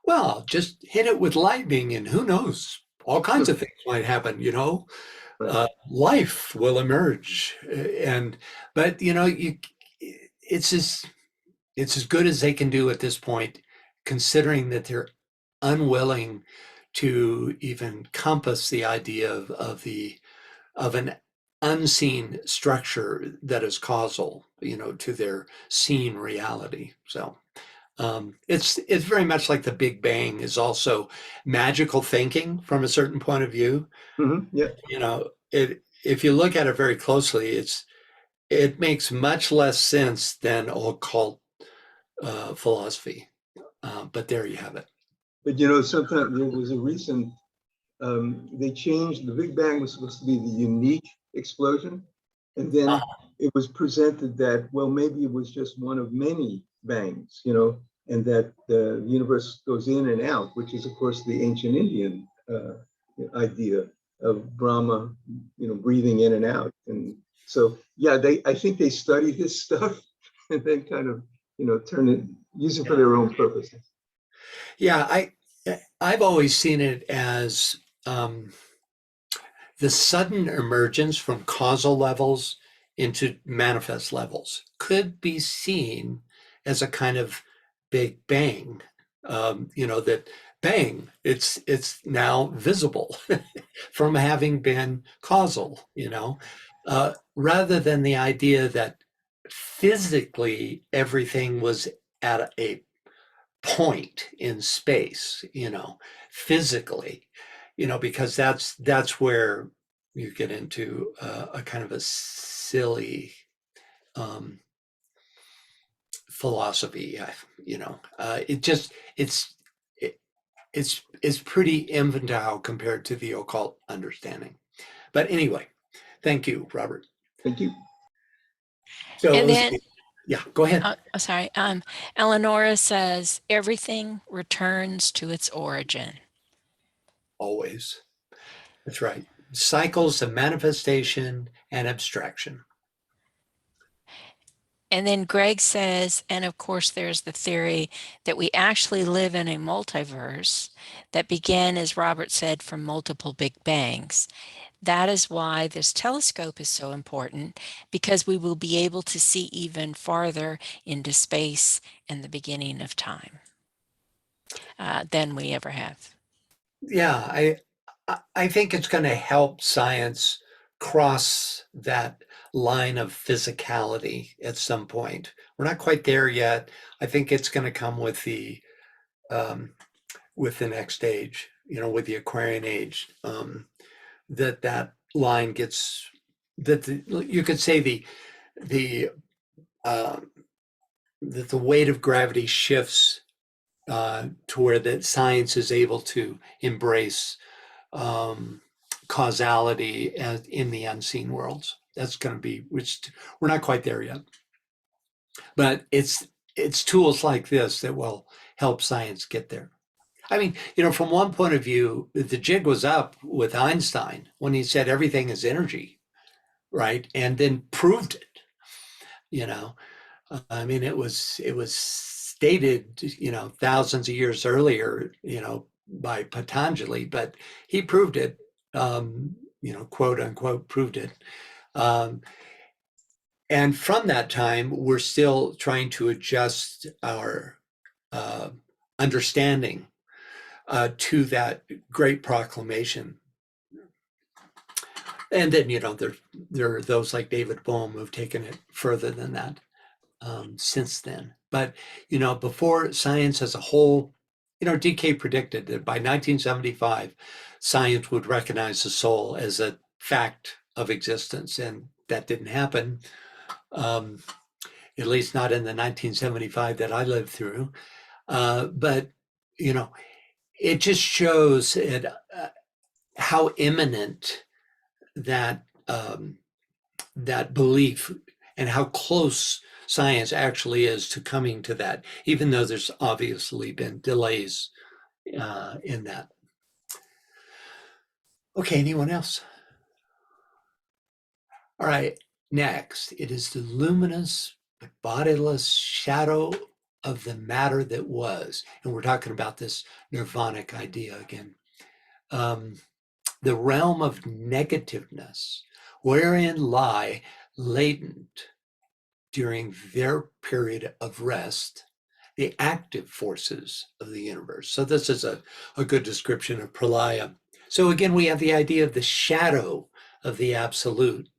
Speaker 1: well, just hit it with lightning and who knows, all kinds of things might happen, you know. Life will emerge, but you know, it's as good as they can do at this point, considering that they're unwilling to even compass the idea of an unseen structure that is causal, you know, to their seen reality. So it's very much like the Big Bang is also magical thinking from a certain point of view.
Speaker 6: Yeah.
Speaker 1: You know, if you look at it very closely, it makes much less sense than occult philosophy. But there you have it.
Speaker 6: But you know, sometimes there was a recent, they changed, the Big Bang was supposed to be the unique explosion. And then it was presented that, well, maybe it was just one of many bangs, you know, and that the universe goes in and out, which is, of course, the ancient Indian idea of Brahma, breathing in and out. And so, yeah, I think they study this stuff and then kind of, use it for their own purposes.
Speaker 1: Yeah, I've always seen it as the sudden emergence from causal levels into manifest levels could be seen as a kind of big bang. That bang, it's now visible from having been causal. Rather than the idea that physically everything was at a point in space, physically, because that's where you get into a kind of a silly philosophy. It's pretty infantile compared to the occult understanding. But anyway, thank you, Robert.
Speaker 6: Thank you.
Speaker 1: So
Speaker 2: And then,
Speaker 1: yeah, go ahead.
Speaker 2: sorry. Eleonora says everything returns to its origin.
Speaker 1: Always. That's right. Cycles of manifestation and abstraction.
Speaker 2: And then Greg says, and of course, there's the theory that we actually live in a multiverse that began, as Robert said, from multiple Big Bangs. That is why this telescope is so important, because we will be able to see even farther into space and the beginning of time than we ever have.
Speaker 1: Yeah, I think it's going to help science cross that line of physicality at some point. We're not quite there yet. I think it's going to come with the next age, with the Aquarian age, that line gets you could say that the weight of gravity shifts to where that science is able to embrace causality in the unseen worlds. That's going to be, which we're not quite there yet. But it's tools like this that will help science get there. I mean, from one point of view, the jig was up with Einstein when he said everything is energy, right? And then proved it. I mean, it was stated, thousands of years earlier, by Patanjali, but he proved it, quote unquote, proved it. And from that time, we're still trying to adjust our understanding to that great proclamation. And then, there are those like David Bohm who've taken it further than that since then. But, before science as a whole, DK predicted that by 1975, science would recognize the soul as a fact of existence. And that didn't happen, at least not in the 1975 that I lived through. But, it just shows how imminent that belief and how close science actually is to coming to that, even though there's obviously been delays in that. Okay, anyone else? All right, next, it is the luminous but bodiless shadow of the matter that was. And we're talking about this nirvanic idea again. The realm of negativeness, wherein lie latent during their period of rest, the active forces of the universe. So this is a good description of pralaya. So again, we have the idea of the shadow of the absolute,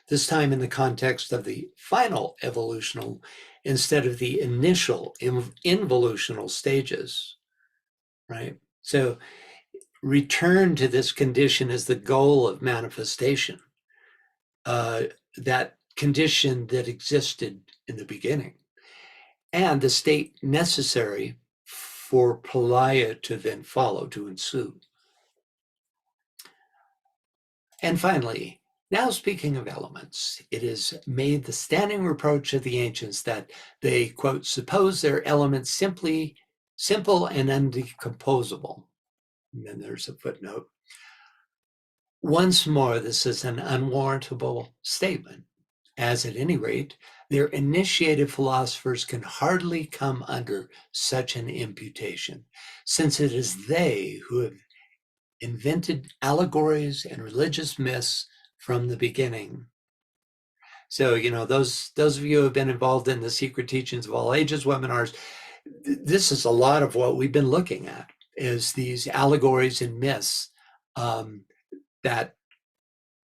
Speaker 1: this time in the context of the final evolutional instead of the initial involutional stages, right? So return to this condition is the goal of manifestation, that condition that existed in the beginning, and the state necessary for pralaya to then follow, to ensue. And finally, Now, speaking of elements, it is made the standing reproach of the ancients that they, quote, suppose their elements simple and undecomposable. And then there's a footnote. Once more, this is an unwarrantable statement, as at any rate, their initiated philosophers can hardly come under such an imputation, since it is they who have invented allegories and religious myths from the beginning. So, those of you who have been involved in the Secret Teachings of All Ages webinars, this is a lot of what we've been looking at, is these allegories and myths that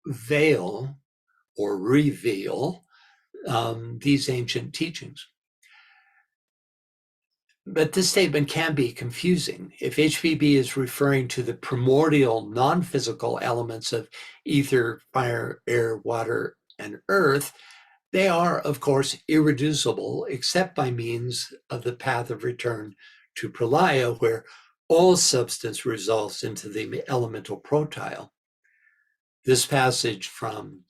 Speaker 1: veil or reveal these ancient teachings. But this statement can be confusing. If HVB is referring to the primordial non-physical elements of ether, fire, air, water, and earth, they are, of course, irreducible except by means of the path of return to pralaya, where all substance resolves into the elemental protyle. This passage from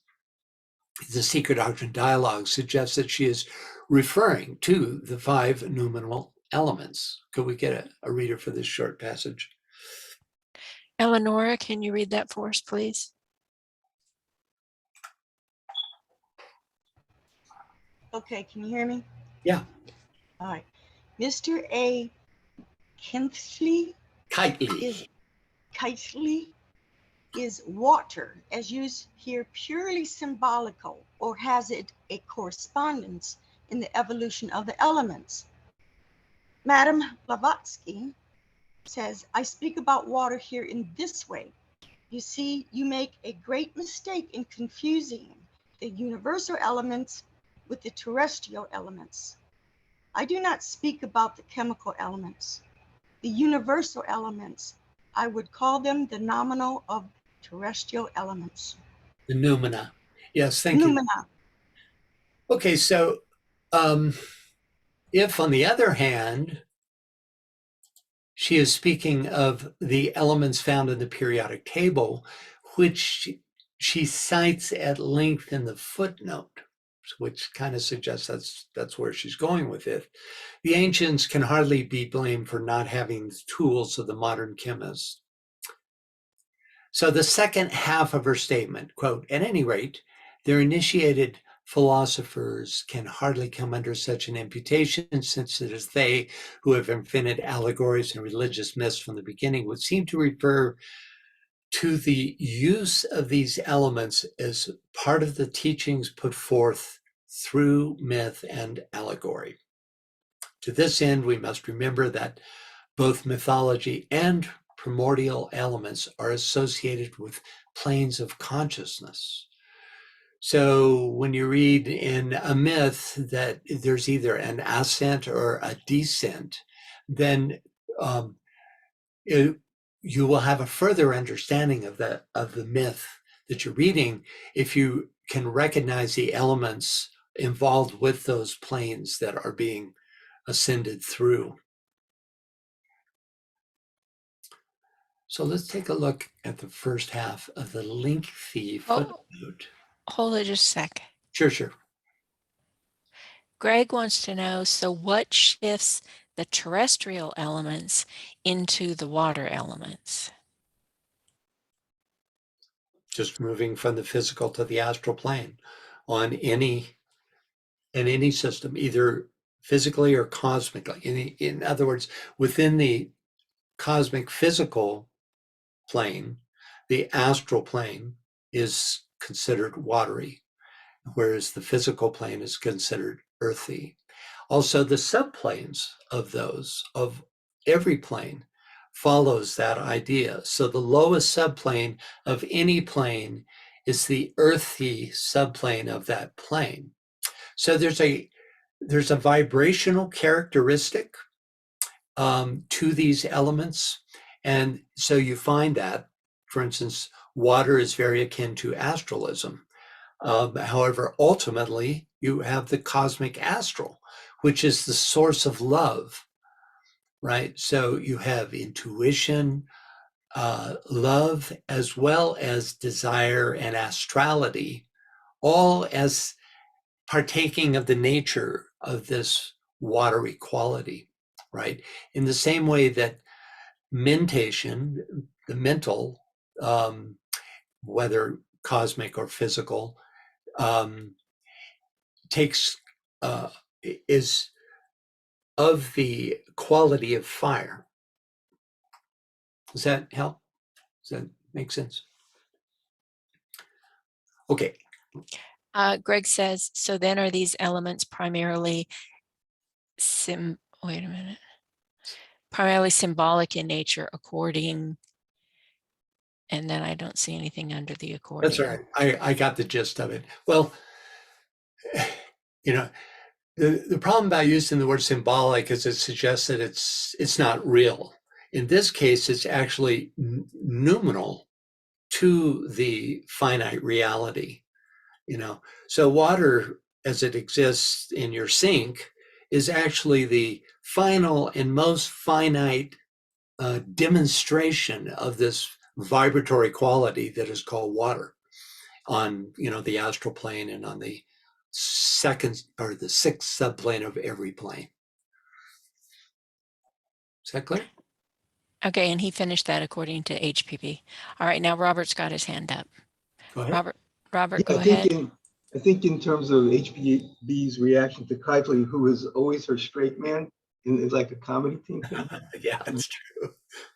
Speaker 1: the Secret Doctrine dialogue suggests that she is referring to the 5 numinal elements. Could we get a reader for this short passage?
Speaker 2: Eleonora, can you read that for us, please?
Speaker 12: Okay, can you hear me?
Speaker 1: Yeah.
Speaker 12: All right. Mr. A. Kinsley is water, as used here, purely symbolical, or has it a correspondence in the evolution of the elements? Madame Blavatsky says, I speak about water here in this way. You see, you make a great mistake in confusing the universal elements with the terrestrial elements. I do not speak about the chemical elements. The universal elements, I would call them the nominal of terrestrial elements.
Speaker 1: The noumena. Yes, thank you.
Speaker 12: Noumena.
Speaker 1: Okay, so if on the other hand, she is speaking of the elements found in the periodic table, which she cites at length in the footnote, which kind of suggests that's where she's going with it. The ancients can hardly be blamed for not having the tools of the modern chemist. So the second half of her statement, quote, at any rate, their initiated philosophers can hardly come under such an imputation, since it is they who have invented allegories and religious myths from the beginning, would seem to refer to the use of these elements as part of the teachings put forth through myth and allegory. To this end, we must remember that both mythology and primordial elements are associated with planes of consciousness. So when you read in a myth that there's either an ascent or a descent, then you will have a further understanding of the myth that you're reading if you can recognize the elements involved with those planes that are being ascended through. So let's take a look at the first half of the lengthy footnote.
Speaker 2: Hold it just a sec.
Speaker 1: Sure.
Speaker 2: Greg wants to know, so what shifts the terrestrial elements into the water elements?
Speaker 1: Just moving from the physical to the astral plane in any system, either physically or cosmically. In other words, within the cosmic physical plane, the astral plane is considered watery, whereas the physical plane is considered earthy. Also, the subplanes of every plane follows that idea. So the lowest subplane of any plane is the earthy subplane of that plane. So there's a vibrational characteristic to these elements. And so you find that, for instance, water is very akin to astralism. However, ultimately, you have the cosmic astral, which is the source of love, right? So you have intuition, love as well as desire and astrality, all as partaking of the nature of this watery quality, right? In the same way that mentation, the mental, whether cosmic or physical, takes is of the quality of fire. Does that help? Does that make sense? Okay.
Speaker 2: Greg says, so then are these elements primarily primarily symbolic in nature according, and then I don't see anything under the according.
Speaker 1: That's all right. I got the gist of it. Well, you know, the problem about using the word symbolic is it suggests that it's not real. In this case, it's actually numinal to the finite reality, you know. So water as it exists in your sink is actually the final and most finite demonstration of this vibratory quality that is called water on, you know, the astral plane and on the second or the sixth subplane of every plane. Is that clear?
Speaker 2: Okay, and he finished that according to HPP. All right, now Robert's got his hand up.
Speaker 1: Go ahead.
Speaker 2: Robert,
Speaker 6: Yeah,
Speaker 2: go ahead.
Speaker 6: I think in terms of HPB's reaction to Keightley, who is always her straight man, in like a comedy team thing.
Speaker 1: Yeah, it's true.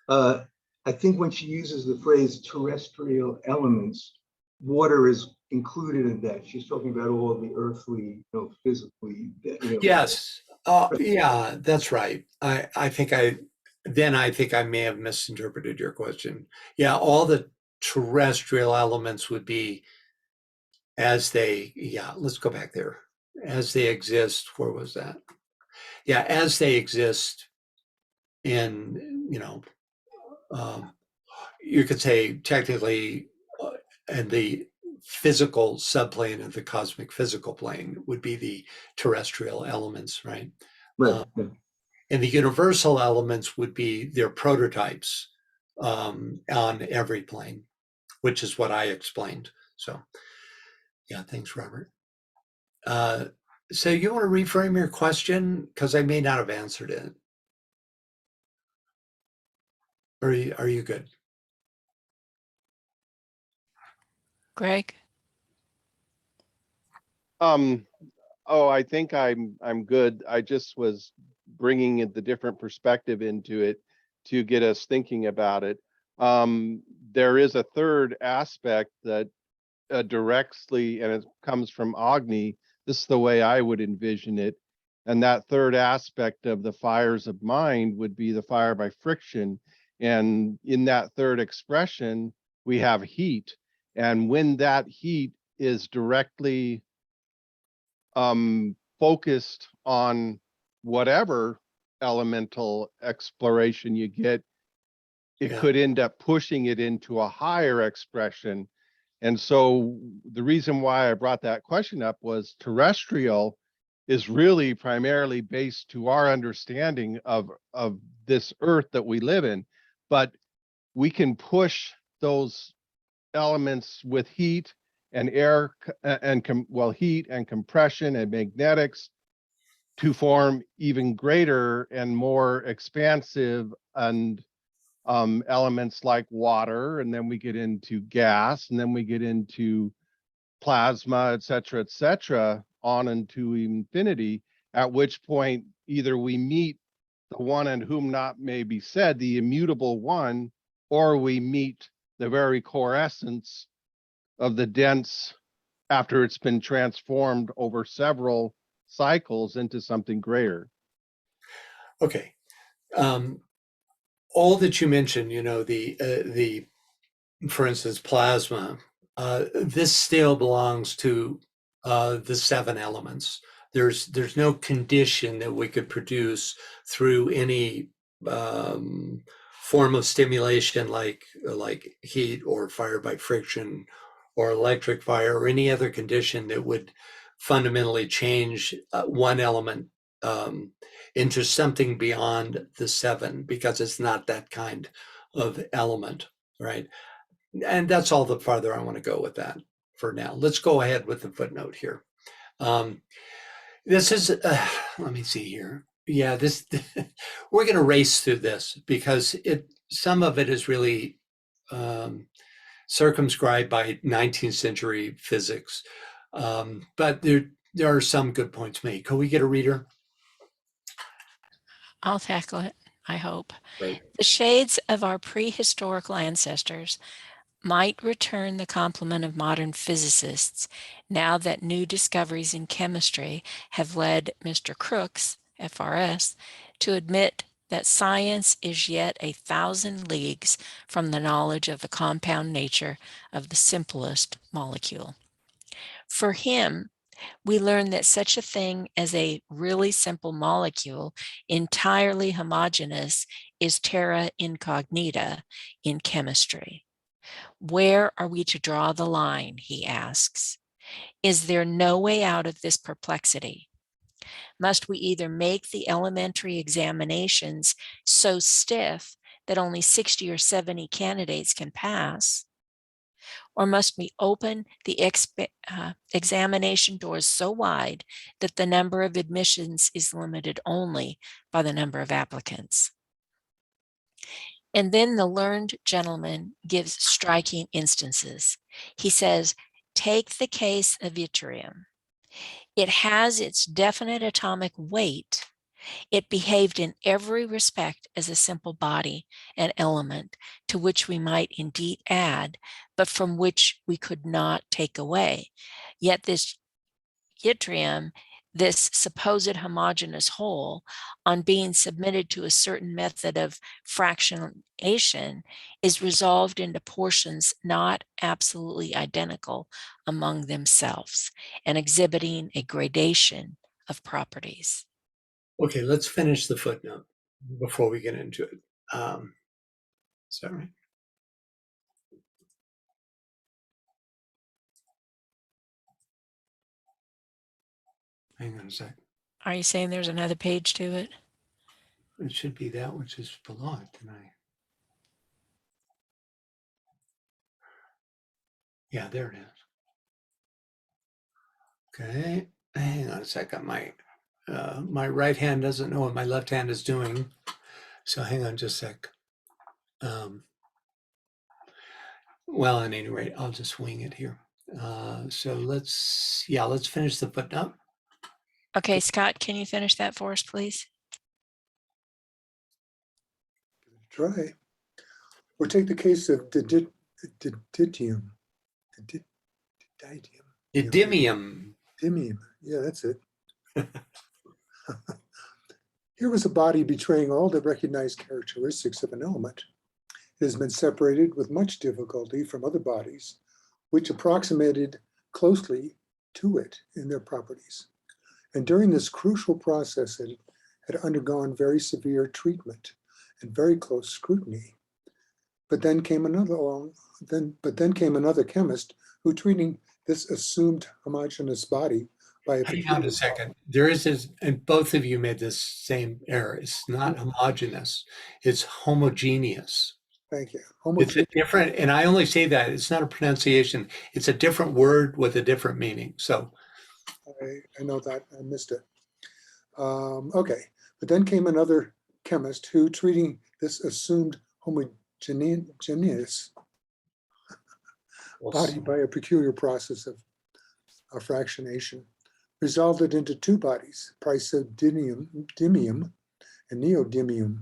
Speaker 6: I think when she uses the phrase terrestrial elements, water is included in that. She's talking about all the earthly, physically.
Speaker 1: Yes. Yeah, that's right. I think I may have misinterpreted your question. Yeah, all the terrestrial elements would be as they, let's go back there. As they exist, where was that? Yeah, as they exist in, you could say technically in the physical subplane of the cosmic physical plane would be the terrestrial elements, right?
Speaker 6: Right.
Speaker 1: And the universal elements would be their prototypes on every plane, which is what I explained. So, yeah, thanks, Robert. So you want to reframe your question? Because I may not have answered it. Or are you good?
Speaker 2: Greg?
Speaker 3: I think I'm good. I just was bringing the different perspective into it to get us thinking about it. There is a third aspect that directly, and it comes from Agni. This is the way I would envision it. And that third aspect of the fires of mind would be the fire by friction. And in that third expression, we have heat. And when that heat is directly focused on whatever elemental exploration you get, it could end up pushing it into a higher expression. And so the reason why I brought that question up was terrestrial is really primarily based to our understanding of this earth that we live in, but we can push those elements with heat and air and heat and compression and magnetics to form even greater and more expansive and elements like water, and then we get into gas, and then we get into plasma, et cetera, on into infinity, at which point either we meet the one in whom not may be said, the immutable one, or we meet the very core essence of the dense after it's been transformed over several cycles into something greater.
Speaker 1: Okay. All that you mentioned, the for instance, plasma, this still belongs to the 7 elements. There's no condition that we could produce through any form of stimulation like heat or fire by friction or electric fire or any other condition that would fundamentally change one element into something beyond the 7, because it's not that kind of element, right? And that's all the farther I want to go with that for now. Let's go ahead with the footnote here. This is, let me see here. Yeah, this we're going to race through this because some of it is really circumscribed by 19th century physics. But there are some good points made. Can we get a reader?
Speaker 2: I'll tackle it, I hope.
Speaker 1: Right.
Speaker 2: The shades of our prehistorical ancestors might return the compliment of modern physicists now that new discoveries in chemistry have led Mr. Crookes, FRS, to admit that science is yet 1,000 leagues from the knowledge of the compound nature of the simplest molecule. For him, we learn that such a thing as a really simple molecule, entirely homogeneous, is terra incognita in chemistry. Where are we to draw the line, he asks. Is there no way out of this perplexity? Must we either make the elementary examinations so stiff that only 60 or 70 candidates can pass? Or must we open the examination doors so wide that the number of admissions is limited only by the number of applicants? And then the learned gentleman gives striking instances. He says, take the case of yttrium. It has its definite atomic weight. It behaved in every respect as a simple body, an element, to which we might indeed add, but from which we could not take away. Yet this yttrium, this supposed homogeneous whole, on being submitted to a certain method of fractionation, is resolved into portions not absolutely identical among themselves and exhibiting a gradation of properties.
Speaker 1: Okay, let's finish the footnote before we get into it. Is that right? Hang on a sec.
Speaker 2: Are you saying there's another page to it?
Speaker 1: It should be that which is below it tonight. Yeah, there it is. Okay, hang on a second. My right hand doesn't know what my left hand is doing. So hang on just a sec. Well, at any rate, I'll just wing it here. So let's finish the footnote.
Speaker 2: Okay, Scott, can you finish that for us, please?
Speaker 7: Try. Or take the case of diditium.
Speaker 1: Didymium.
Speaker 7: Dimium. Yeah, that's it. Here was a body betraying all the recognized characteristics of an element. It has been separated with much difficulty from other bodies, which approximated closely to it in their properties. And during this crucial process, it had undergone very severe treatment and very close scrutiny. But then came another chemist who, treating this assumed homogeneous body by a
Speaker 1: Hang on a second. There is this, and both of you made this same error. It's not homogeneous. It's homogeneous.
Speaker 7: Thank you.
Speaker 1: It's a different, and I only say that, it's not a pronunciation. It's a different word with a different meaning. So
Speaker 7: I know that, I missed it. Okay, but then came another chemist who, treating this assumed homogeneous body by a peculiar process of fractionation, resolved it into two bodies, praseodymium and neodymium,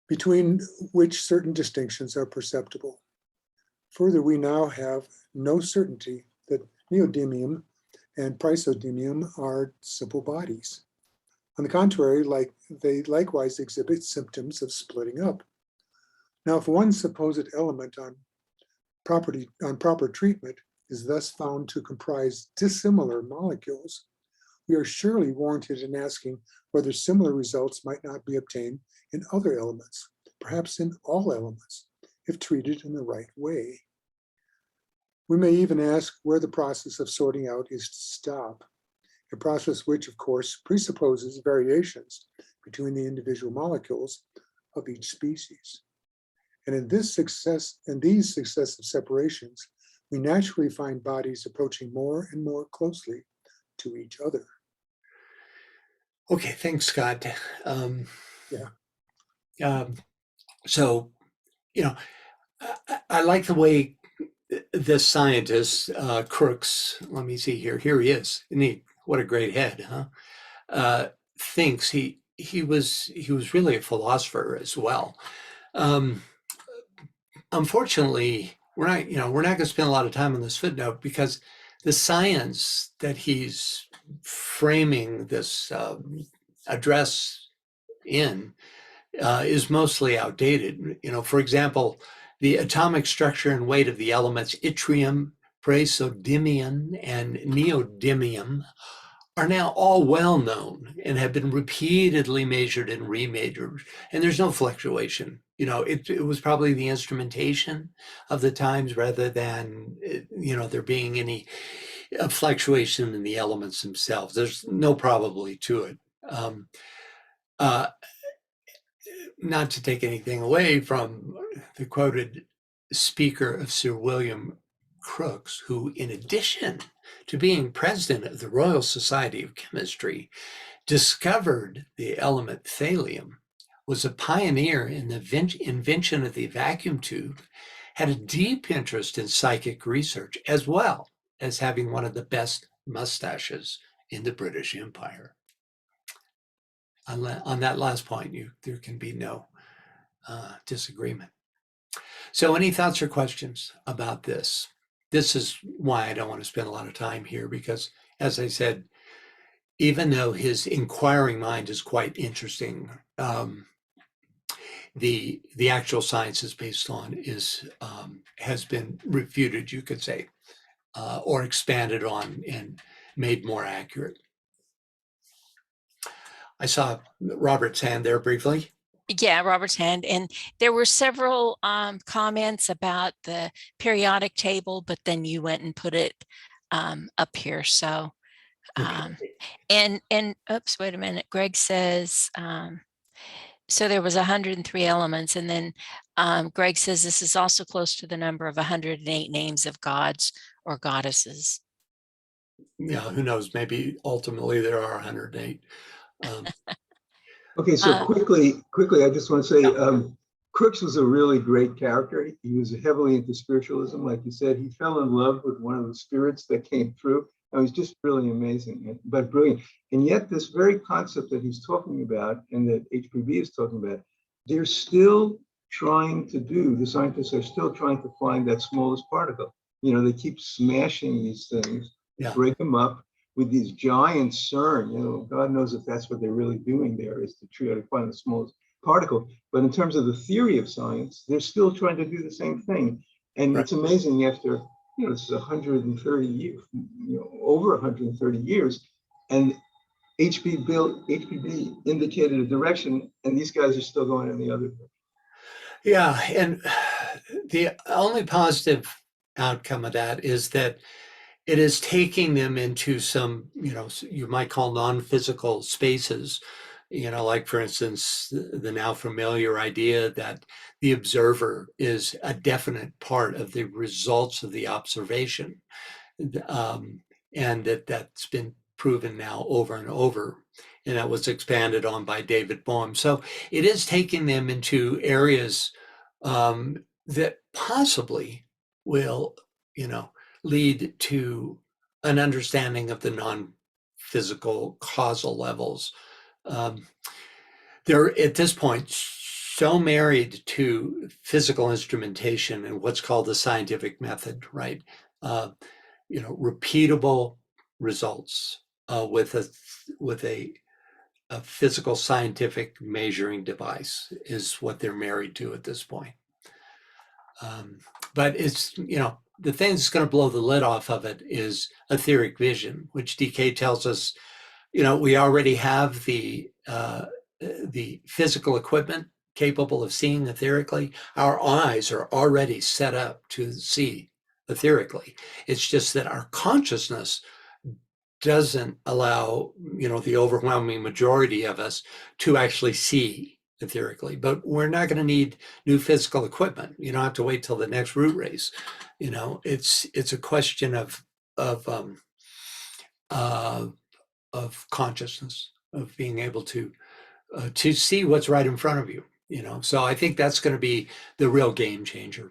Speaker 7: between which certain distinctions are perceptible. Further, we now have no certainty that neodymium and praseodymium are simple bodies. On the contrary, they likewise exhibit symptoms of splitting up. Now, if one supposed element on proper treatment is thus found to comprise dissimilar molecules, we are surely warranted in asking whether similar results might not be obtained in other elements, perhaps in all elements, if treated in the right way. We may even ask where the process of sorting out is to stop, a process which, of course, presupposes variations between the individual molecules of each species. And in these successive separations, we naturally find bodies approaching more and more closely to each other.
Speaker 1: Okay, thanks, Scott.
Speaker 7: Yeah.
Speaker 1: So, you know, I like the way this scientist, Crookes, let me see here. Here he is. What a great head, huh? Thinks he was really a philosopher as well. Unfortunately, we're not going to spend a lot of time on this footnote because the science that he's framing this address in is mostly outdated. For example, the atomic structure and weight of the elements yttrium, praseodymium, and neodymium are now all well known and have been repeatedly measured and remeasured, and there's no fluctuation. It was probably the instrumentation of the times rather than, there being any fluctuation in the elements themselves. There's no probably to it. Not to take anything away from the quoted speaker of Sir William Crookes, who, in addition to being president of the Royal Society of Chemistry, discovered the element thallium, was a pioneer in the invention of the vacuum tube, had a deep interest in psychic research, as well as having one of the best mustaches in the British Empire. On that last point, there can be no disagreement. So any thoughts or questions about this? This is why I don't want to spend a lot of time here, because, as I said, even though his inquiring mind is quite interesting, the actual science is based on has been refuted, you could say, or expanded on and made more accurate. I saw Robert's hand there briefly.
Speaker 2: Yeah, Robert's hand. And there were several comments about the periodic table, but then you went and put it up here. So, and oops, wait a minute. Greg says, so there was 103 elements. And then Greg says this is also close to the number of 108 names of gods or goddesses.
Speaker 1: Yeah, who knows? Maybe ultimately there are 108.
Speaker 6: Okay, so quickly, I just want to say, Crookes was a really great character. He was heavily into spiritualism, like you said. He fell in love with one of the spirits that came through. And it was just really amazing, but brilliant. And yet this very concept that he's talking about and that HPB is talking about, they're still trying to do, the scientists are still trying to find that smallest particle. They keep smashing these things, break them up with these giant CERN. God knows if that's what they're really doing there, is to try to find the smallest particle. But in terms of the theory of science, they're still trying to do the same thing. And It's amazing after, this is 130 years, over 130 years, and HPB indicated a direction, and these guys are still going in the other direction.
Speaker 1: Yeah, and the only positive outcome of that is that it is taking them into some, you might call non-physical spaces, like, for instance, the now familiar idea that the observer is a definite part of the results of the observation, and that's been proven now over and over, and that was expanded on by David Bohm. So it is taking them into areas that possibly will, lead to an understanding of the non-physical causal levels. They're at this point so married to physical instrumentation and what's called the scientific method, right? Repeatable results with a physical scientific measuring device is what they're married to at this point. But it's, the thing that's going to blow the lid off of it is etheric vision, which DK tells us, we already have the physical equipment capable of seeing etherically. Our eyes are already set up to see etherically. It's just that our consciousness doesn't allow, the overwhelming majority of us to actually see etherically, but we're not going to need new physical equipment. You don't have to wait till the next root race. You know, it's a question of uh, consciousness, of being able to see what's right in front of you. You know, so I think that's going to be the real game changer.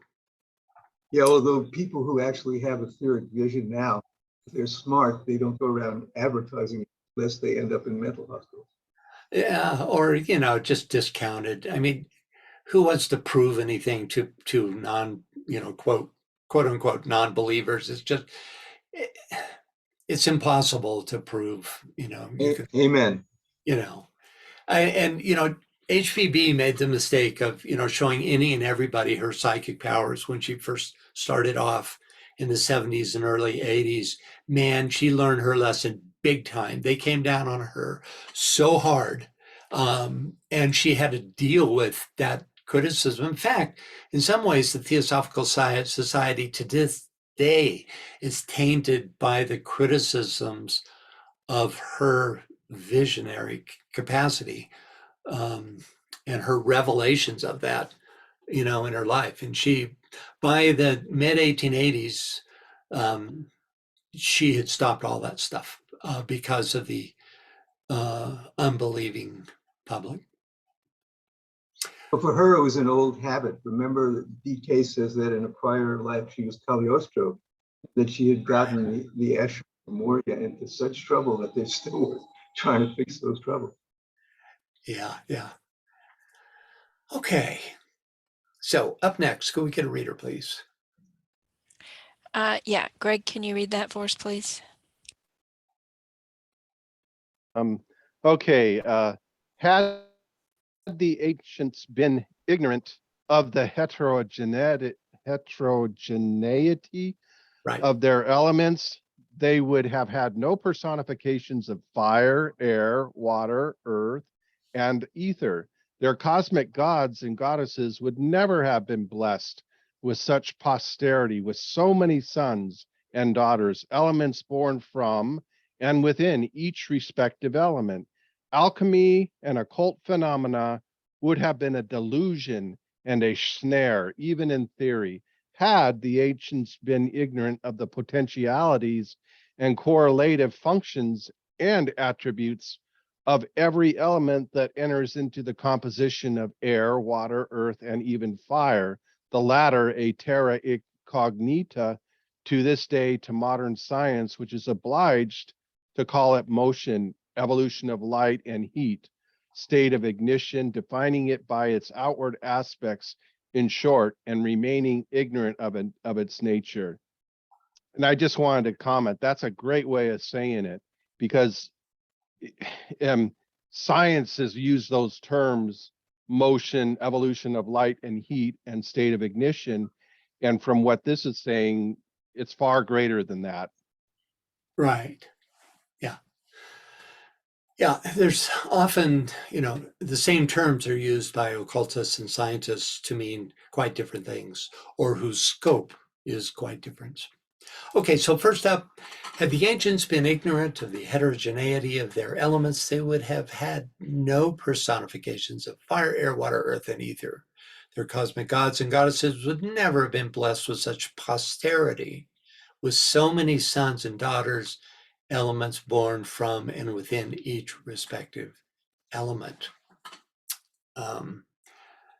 Speaker 6: Yeah, although people who actually have etheric vision now, if they're smart, they don't go around advertising it unless they end up in mental hospitals.
Speaker 1: Yeah, or you know, just discounted. I mean, who wants to prove anything to non, you know, quote unquote non-believers? It's just it's impossible to prove. You know, you could,
Speaker 6: Amen.
Speaker 1: you know, and you know, HVB made the mistake of, you know, showing any and everybody her psychic powers when she first started off in the 70s and early 80s. Man, she learned her lesson big time. They came down on her so hard. And she had to deal with that criticism. In fact, in some ways, the Theosophical Society to this day is tainted by the criticisms of her visionary capacity, and her revelations of that, you know, in her life. And she, by the mid 1880s, she had stopped all that stuff because of the unbelieving public.
Speaker 6: But for her, it was an old habit. Remember that DK says that in a prior life, she was Cagliostro, that she had gotten the Escher Moria into such trouble that they still were trying to fix those troubles.
Speaker 1: Yeah, yeah. Okay. So up next, could we get a reader, please?
Speaker 2: Yeah, Greg, can you read that for us, please?
Speaker 3: Okay. Had the ancients been ignorant of the heterogeneity
Speaker 1: Right.
Speaker 3: of their elements, they would have had no personifications of fire, air, water, earth, and ether. Their cosmic gods and goddesses would never have been blessed with such posterity, with so many sons and daughters, elements born from and within each respective element. Alchemy and occult phenomena would have been a delusion and a snare, even in theory, had the ancients been ignorant of the potentialities and correlative functions and attributes of every element that enters into the composition of air, water, earth, and even fire, the latter a terra incognita to this day to modern science, which is obliged to call it motion, evolution of light and heat, state of ignition, defining it by its outward aspects, in short, and remaining ignorant of its nature. And I just wanted to comment, that's a great way of saying it, because science has used those terms, motion, evolution of light and heat, and state of ignition. And from what this is saying, it's far greater than that.
Speaker 1: Right. Yeah. Yeah, there's often, you know, the same terms are used by occultists and scientists to mean quite different things, or whose scope is quite different. Okay, so first up, had the ancients been ignorant of the heterogeneity of their elements, they would have had no personifications of fire, air, water, earth, and ether. Their cosmic gods and goddesses would never have been blessed with such posterity, with so many sons and daughters, elements born from and within each respective element.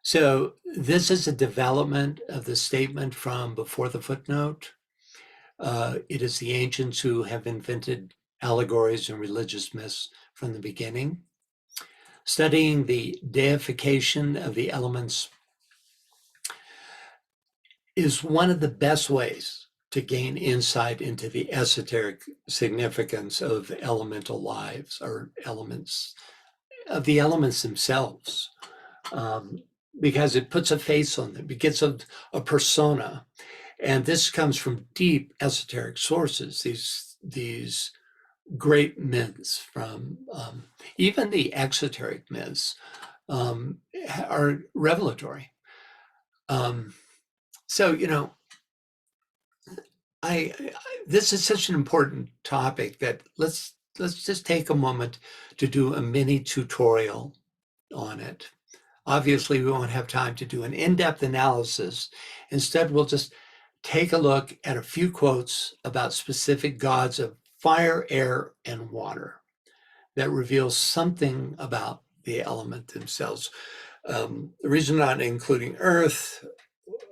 Speaker 1: So this is a development of the statement from before the footnote. It is the ancients who have invented allegories and religious myths from the beginning. Studying the deification of the elements is one of the best ways to gain insight into the esoteric significance of elemental lives, or elements, of the elements themselves, because it puts a face on them, it gets a persona. And this comes from deep esoteric sources, these great myths from even the exoteric myths are revelatory. So, you know, this is such an important topic that let's just take a moment to do a mini tutorial on it. Obviously, we won't have time to do an in-depth analysis. Instead, we'll just take a look at a few quotes about specific gods of fire, air, and water that reveal something about the element themselves. The reason not including earth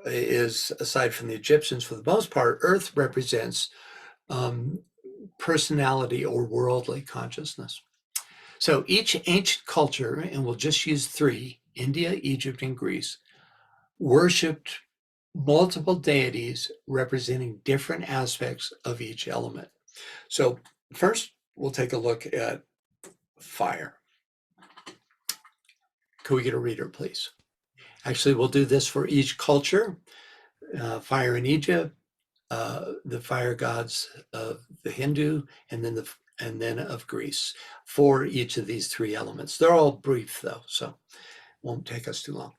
Speaker 1: is, aside from the Egyptians, for the most part, earth represents personality or worldly consciousness. So each ancient culture, and we'll just use three, India, Egypt, and Greece, worshipped multiple deities representing different aspects of each element. So first, we'll take a look at fire. Could we get a reader, please? Actually, we'll do this for each culture. Fire in Egypt, the fire gods of the Hindu, and then of Greece, for each of these three elements. They're all brief though, so won't take us too long.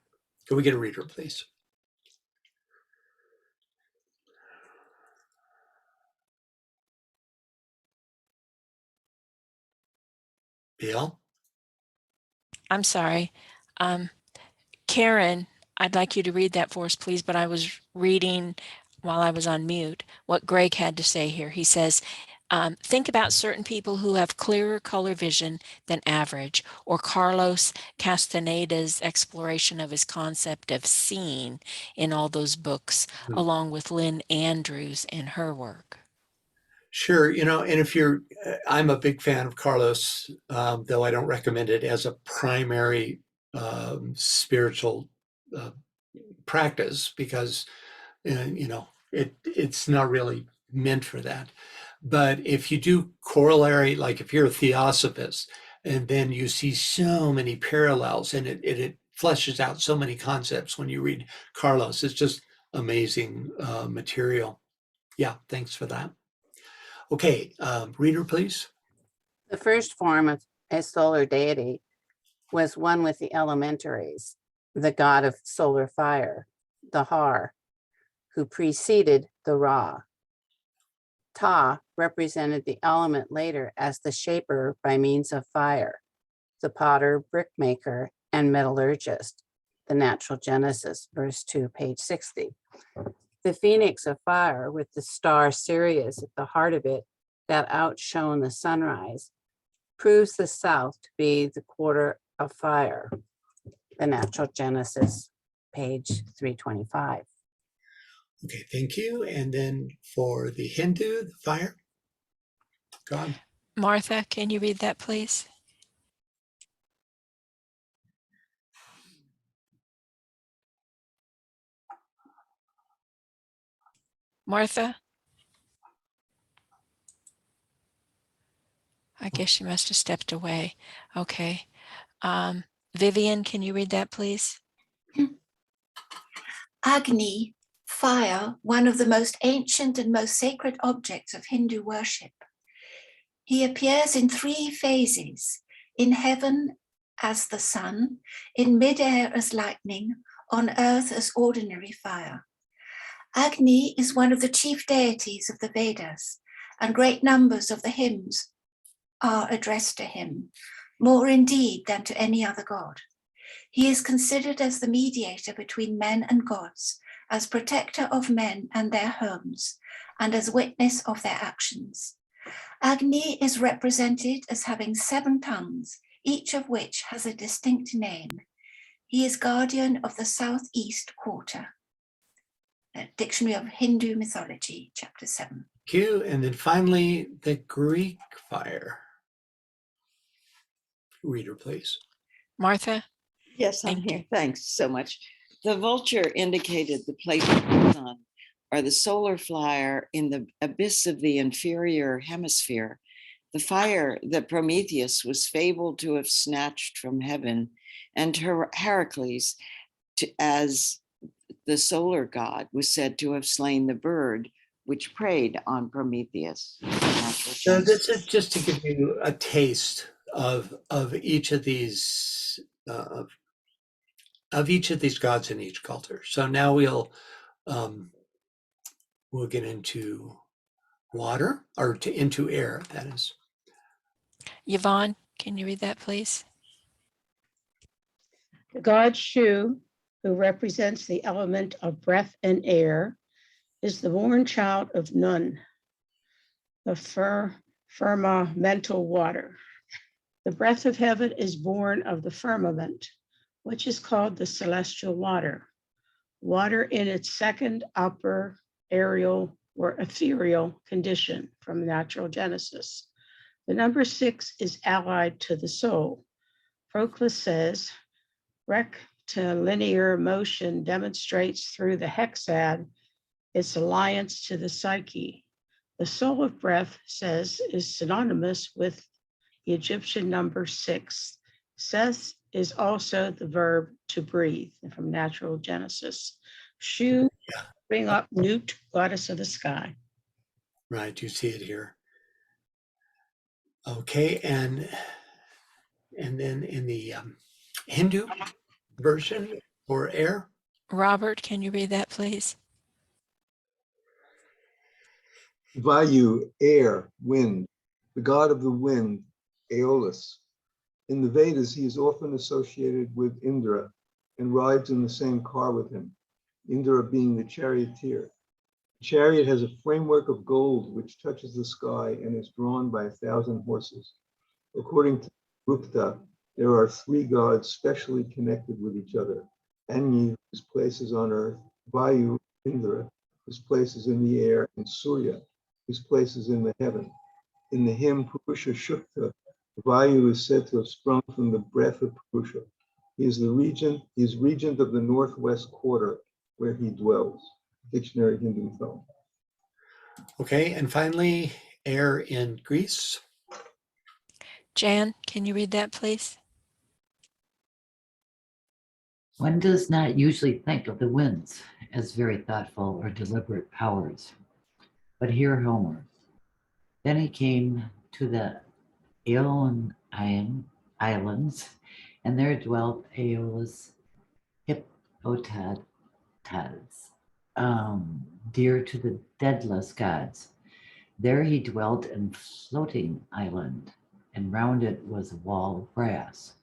Speaker 1: Can we get a reader, please? Bill?
Speaker 2: I'm sorry. Karen, I'd like you to read that for us, please, but I was reading while I was on mute what Greg had to say here. He says, think about certain people who have clearer color vision than average, or Carlos Castaneda's exploration of his concept of seeing in all those books, along with Lynn Andrews in her work.
Speaker 1: Sure, and if I'm a big fan of Carlos, though I don't recommend it as a primary spiritual practice, because it's not really meant for that. But if you do corollary, like if you're a theosophist, and then you see so many parallels, and it fleshes out so many concepts when you read Carlos, it's just amazing material. Yeah, thanks for that. Okay, reader, please.
Speaker 5: The first form of a solar deity was one with the elementaries, the god of solar fire, the Har, who preceded the Ra. Ta represented the element later as the shaper by means of fire, the potter, brickmaker, and metallurgist, the Natural Genesis, verse 2, page 60. The phoenix of fire, with the star Sirius at the heart of it that outshone the sunrise, proves the south to be the quarter of fire, the Natural Genesis, page 325.
Speaker 1: Okay, thank you. And then for the Hindu, the fire god.
Speaker 2: Martha, can you read that, please? Martha? I guess she must have stepped away. Okay. Vivian, can you read that, please?
Speaker 8: Agni, fire, one of the most ancient and most sacred objects of Hindu worship. He appears in three phases: in heaven as the sun, in midair as lightning, on earth as ordinary fire. Agni is one of the chief deities of the Vedas, and great numbers of the hymns are addressed to him, more indeed than to any other god. He is considered as the mediator between men and gods, as protector of men and their homes, and as witness of their actions. Agni is represented as having 7 tongues, each of which has a distinct name. He is guardian of the southeast quarter. Dictionary of Hindu Mythology, chapter 7.
Speaker 1: Thank you. And then finally, the Greek fire. Reader, please.
Speaker 2: Martha?
Speaker 11: Yes, I'm
Speaker 2: Thank
Speaker 11: here. Thanks so much. The vulture indicated the place of the sun, or the solar flyer in the abyss of the inferior hemisphere. The fire that Prometheus was fabled to have snatched from heaven, and Heracles, as the solar god, was said to have slain the bird which preyed on Prometheus.
Speaker 1: So this is just to give you a taste of each of these gods in each culture. So now we'll get into water, or into air, that is.
Speaker 2: Yvonne, can you read that, please?
Speaker 4: The god Shu, who represents the element of breath and air, is the born child of Nun, the firmamental water. The breath of heaven is born of the firmament, which is called the celestial water. Water in its second upper aerial or ethereal condition from natural Genesis. The number 6 is allied to the soul. Proclus says, rectilinear motion demonstrates through the hexad its alliance to the psyche. The soul of breath, says, is synonymous with the Egyptian number 6. Seth is also the verb to breathe from natural Genesis. Shu, bring up Nut, goddess of the sky.
Speaker 1: Right, you see it here. Okay, and then in the Hindu version for air,
Speaker 2: Robert, can you read that, please?
Speaker 6: Vayu, air, wind, the god of the wind, Aeolus. In the Vedas, he is often associated with Indra and rides in the same car with him, Indra being the charioteer. The chariot has a framework of gold which touches the sky and is drawn by 1,000 horses. According to Gupta, there are 3 gods specially connected with each other. Agni, whose place is on earth, Vayu, Indra, whose place is in the air, and Surya, whose place is in the heaven. In the hymn Purusha Shukta, Vayu is said to have sprung from the breath of Purusha. He is regent of the northwest quarter where he dwells. Dictionary Hindu film.
Speaker 1: okay, and finally air in Greece.
Speaker 2: Jan, can you read that, please?
Speaker 9: One does not usually think of the winds as very thoughtful or deliberate powers, but hear Homer. Then he came to the Aeolian Islands, and there dwelt Aeolus Hippotates, dear to the deadless gods. There he dwelt in floating island, and round it was a wall of brass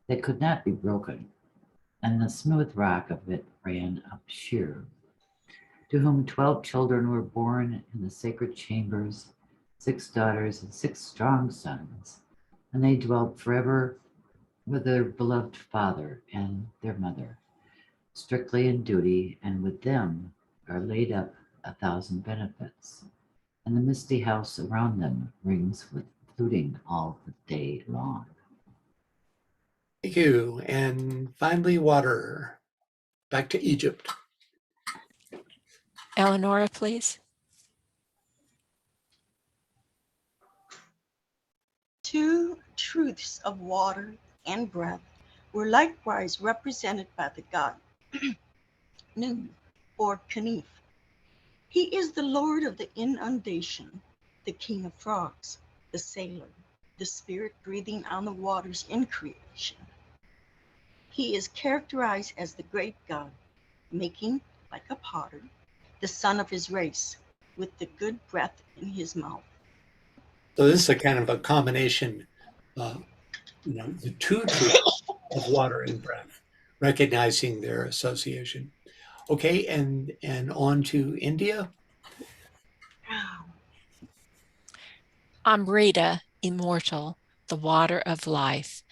Speaker 9: that could not be broken, and the smooth rock of it ran up sheer. To whom 12 children were born in the sacred chambers, 6 daughters and 6 strong sons, and they dwelt forever with their beloved father and their mother, strictly in duty, and with them are laid up 1,000 benefits. And the misty house around them rings with fluting all the day long.
Speaker 1: Thank you. And finally, water. Back to Egypt.
Speaker 2: Eleonora, please.
Speaker 12: 2 truths of water and breath were likewise represented by the god Nu, or Kanif. He is the lord of the inundation, the king of frogs, the sailor, the spirit breathing on the waters in creation. He is characterized as the great god, making, like a potter, the son of his race, with the good breath in his mouth.
Speaker 1: So this is a kind of a combination, the 2 truths of water and breath, recognizing their association. Okay, and on to India.
Speaker 2: Amrita, immortal, the water of life.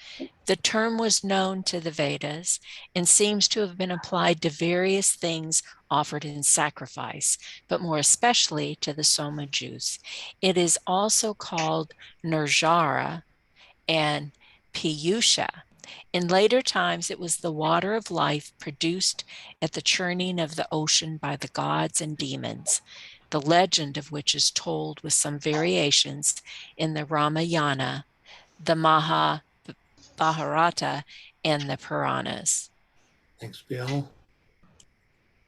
Speaker 2: The term was known to the Vedas and seems to have been applied to various things offered in sacrifice, but more especially to the soma juice. It is also called nirjara and piyusha. In later times, it was the water of life produced at the churning of the ocean by the gods and demons, the legend of which is told with some variations in the Ramayana, the Mahabharata, and the Puranas.
Speaker 1: Thanks, Bill.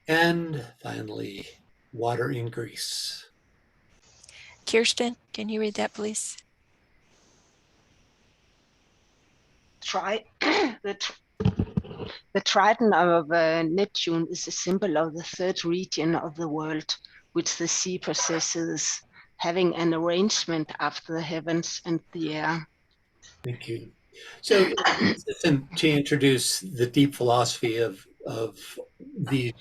Speaker 1: And finally, water in Greece.
Speaker 2: Kirsten, can you read that, please?
Speaker 10: The trident of Neptune is a symbol of the 3rd region of the world, which the sea possesses, having an arrangement after the heavens and the air.
Speaker 1: Thank you. So consistent to introduce the deep philosophy of the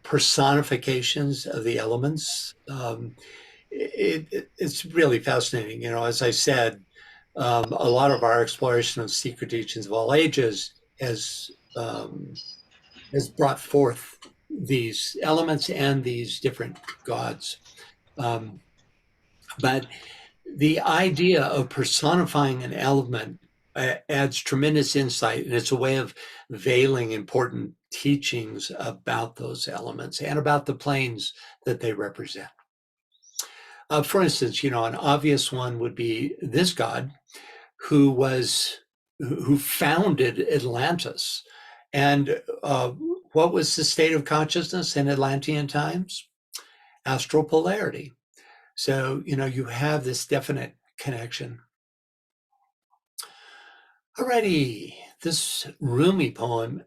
Speaker 1: personifications of the elements. It's really fascinating. You know, as I said, a lot of our exploration of secret teachings of all ages has brought forth these elements and these different gods. Um, but the idea of personifying an element adds tremendous insight, and it's a way of veiling important teachings about those elements and about the planes that they represent. For instance, you know, an obvious one would be this god who founded Atlantis. And what was the state of consciousness in Atlantean times? Astral polarity. So, you know, you have this definite connection. Alrighty, this Rumi poem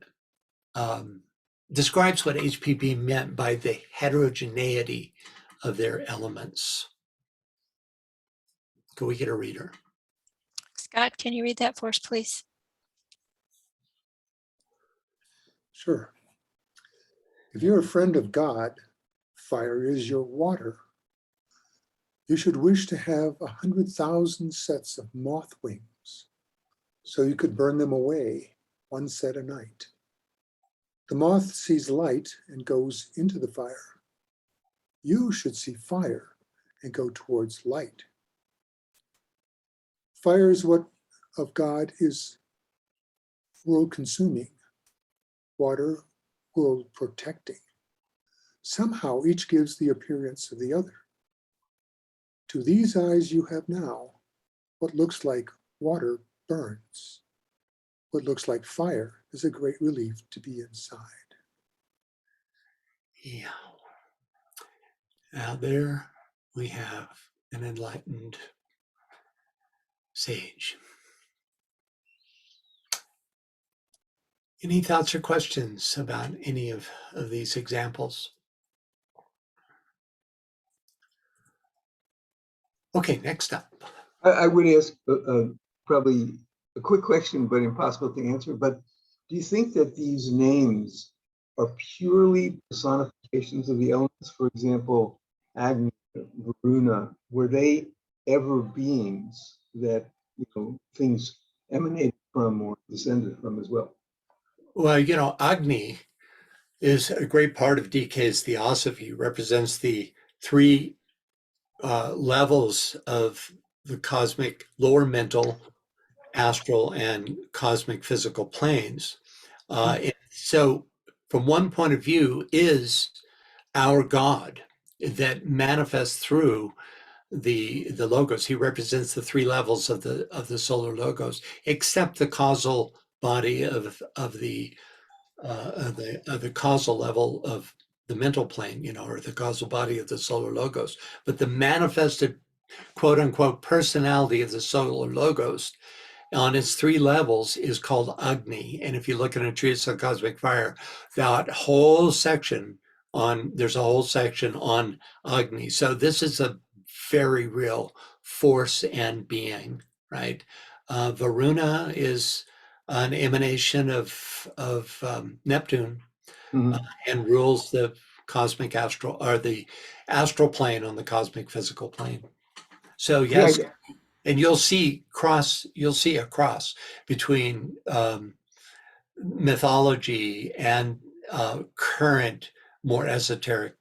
Speaker 1: describes what HPB meant by the heterogeneity of their elements. Can we get a reader?
Speaker 2: Scott, can you read that for us, please?
Speaker 7: Sure. If you're a friend of God, fire is your water. You should wish to have 100,000 sets of moth wings, so you could burn them away, one set a night. The moth sees light and goes into the fire. You should see fire and go towards light. Fire is what of God is world consuming, water world protecting. Somehow each gives the appearance of the other. To these eyes you have now, what looks like water burns. What looks like fire is a great relief to be inside.
Speaker 1: Yeah. Now there we have an enlightened sage. Any thoughts or questions about any of these examples? Okay, next up.
Speaker 6: I would ask probably a quick question, but impossible to answer. But do you think that these names are purely personifications of the elements? For example, Agni, Varuna, were they ever beings that, you know, things emanated from or descended from as well?
Speaker 1: Well, you know, Agni is a great part of DK's theosophy, represents the three levels of the cosmic lower mental, astral, and cosmic physical planes. So from one point of view is our God that manifests through the logos. He represents the three levels of the solar logos, except the causal body of the causal level of the mental plane, you know, or the causal body of the solar logos. But the manifested quote unquote personality of the solar logos on its three levels is called Agni. And if you look at a treatise on cosmic fire, that whole section there's a whole section on Agni. So this is a very real force and being, right? Varuna is an emanation of Neptune and rules the cosmic astral, or the astral plane on the cosmic physical plane. So yes, and you'll see a cross between mythology and current, more esoteric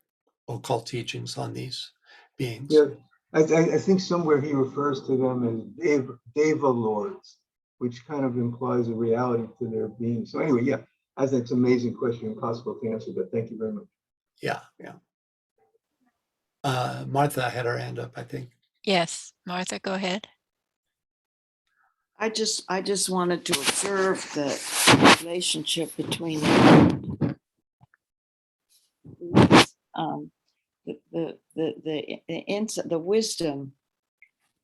Speaker 1: occult teachings on these beings.
Speaker 6: Yeah, I think somewhere he refers to them as Deva lords, which kind of implies a reality to their being. So anyway, yeah, I think it's an amazing question, impossible to answer, but thank you very much.
Speaker 1: Yeah, yeah. Martha had her hand up, I think.
Speaker 2: Yes, Martha, go ahead.
Speaker 11: I just wanted to observe the relationship between the wisdom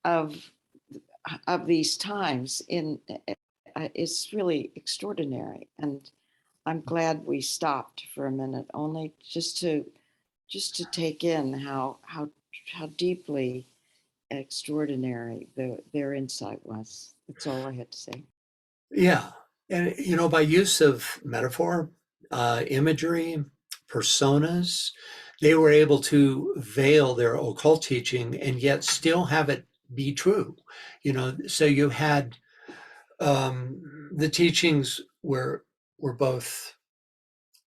Speaker 11: of these times is really extraordinary, and I'm glad we stopped for a minute, only just to take in how deeply extraordinary their insight was. That's all I had to say.
Speaker 1: Yeah. And, you know, by use of metaphor, imagery, personas, they were able to veil their occult teaching and yet still have it be true. You know, so you had the teachings were both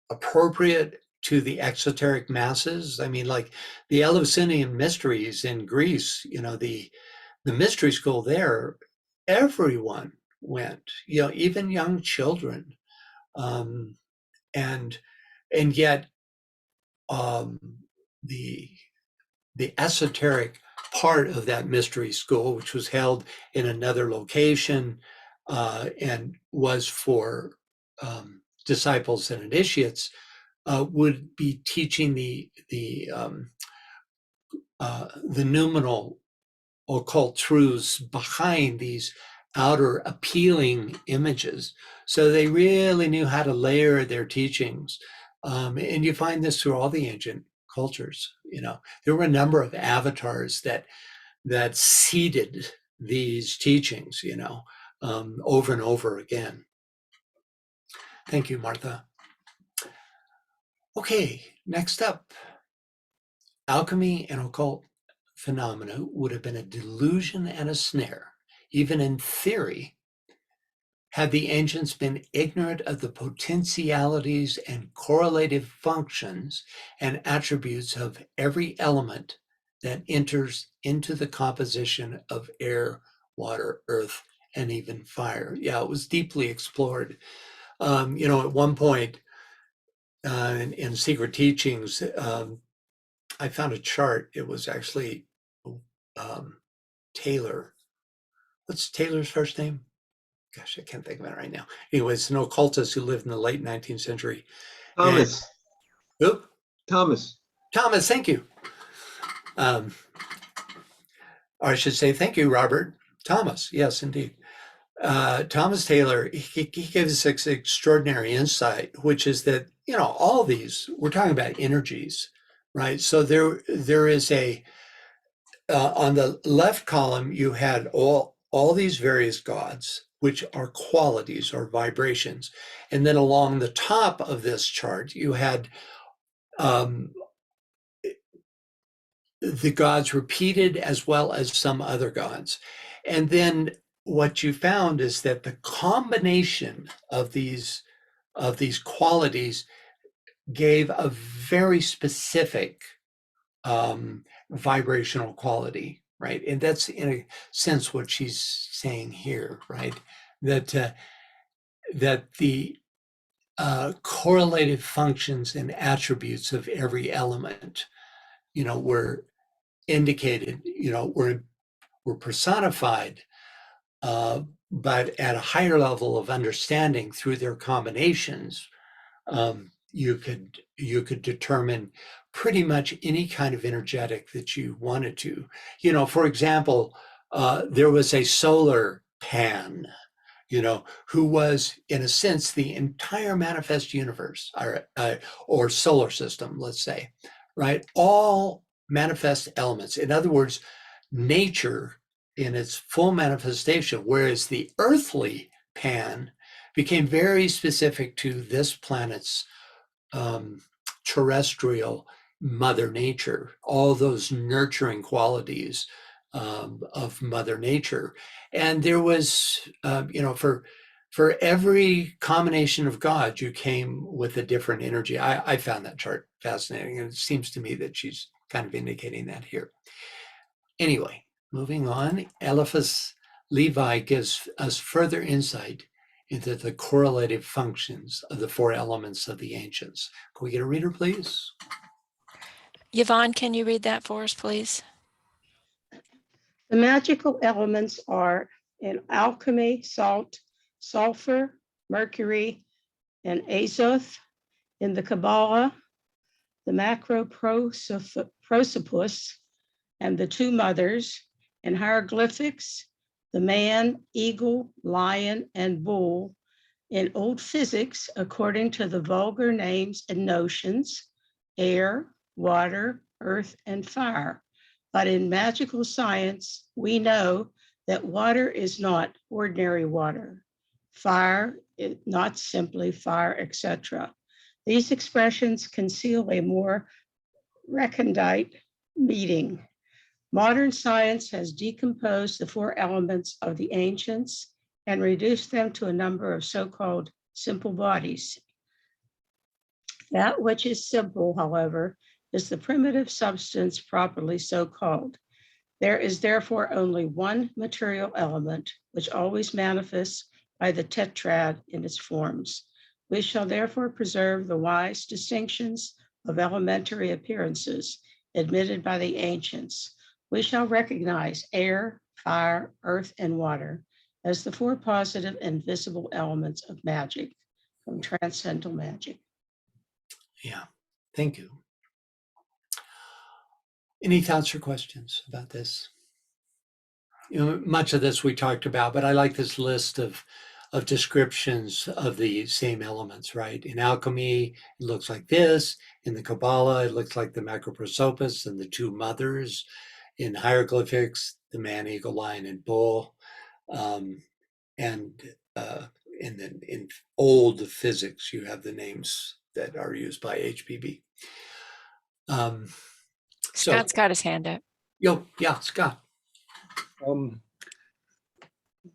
Speaker 1: appropriate to the exoteric masses. I mean, like the Eleusinian mysteries in Greece, you know, the mystery school there, everyone went, you know, even young children. Um, and yet um, the esoteric part of that mystery school, which was held in another location and was for disciples and initiates, would be teaching the noumenal occult truths behind these outer appealing images. So they really knew how to layer their teachings. And you find this through all the ancient cultures. You know, there were a number of avatars that seeded these teachings, you know, over and over again. Thank you, Martha. Okay, next up, alchemy and occult phenomena would have been a delusion and a snare, even in theory, had the ancients been ignorant of the potentialities and correlative functions and attributes of every element that enters into the composition of air, water, earth, and even fire. Yeah, it was deeply explored. You know, at one point in Secret Teachings, I found a chart. It was actually Taylor. What's Taylor's first name? Gosh, I can't think of it right now. Anyways, an occultist who lived in the late 19th century.
Speaker 6: Thomas.
Speaker 1: And,
Speaker 6: Thomas.
Speaker 1: Thomas, thank you. Or I should say, thank you, Robert. Thomas, yes, indeed. Thomas Taylor, he gives us extraordinary insight, which is that, you know, all these, we're talking about energies, right? So there is a, on the left column, you had all these various gods, which are qualities or vibrations. And then along the top of this chart, you had the gods repeated as well as some other gods. And then what you found is that the combination of these qualities gave a very specific vibrational quality, right? And that's in a sense what she's saying here, right? That the correlative functions and attributes of every element, you know, were indicated, you know, were personified, but at a higher level of understanding through their combinations, you could determine pretty much any kind of energetic that you wanted to. You know, for example, there was a solar pan, you know, who was, in a sense, the entire manifest universe or solar system, let's say, right? All manifest elements. In other words, nature in its full manifestation, whereas the earthly pan became very specific to this planet's terrestrial mother nature, all those nurturing qualities of mother nature. And there was, you know, for every combination of God, you came with a different energy. I found that chart fascinating, and it seems to me that she's kind of indicating that here. Anyway, moving on, Eliphas Levi gives us further insight into the correlative functions of the four elements of the ancients. Can we get a reader, please?
Speaker 2: Yvonne, can you read that for us, please?
Speaker 4: The magical elements are in alchemy, salt, sulfur, mercury, and azoth. In the Kabbalah, the macroprosopus and the two mothers. In hieroglyphics, the man, eagle, lion, and bull. In old physics, according to the vulgar names and notions, air, water, earth, and fire. But in magical science, we know that water is not ordinary water, fire, not simply fire, etc. These expressions conceal a more recondite meaning. Modern science has decomposed the four elements of the ancients and reduced them to a number of so-called simple bodies. That which is simple, however, is the primitive substance properly so called. There is therefore only one material element, which always manifests by the tetrad in its forms. We shall therefore preserve the wise distinctions of elementary appearances admitted by the ancients. We shall recognize air, fire, earth, and water as the four positive and visible elements of magic, from Transcendental Magic.
Speaker 1: Yeah, thank you. Any thoughts or questions about this? You know, much of this we talked about, but I like this list of descriptions of the same elements, right? In alchemy, it looks like this. In the Kabbalah, it looks like the macroprosopis and the two mothers. In hieroglyphics, the man, eagle, lion, and bull. And then in old physics, you have the names that are used by HPB.
Speaker 2: Scott's got his hand up.
Speaker 1: Yeah, Scott.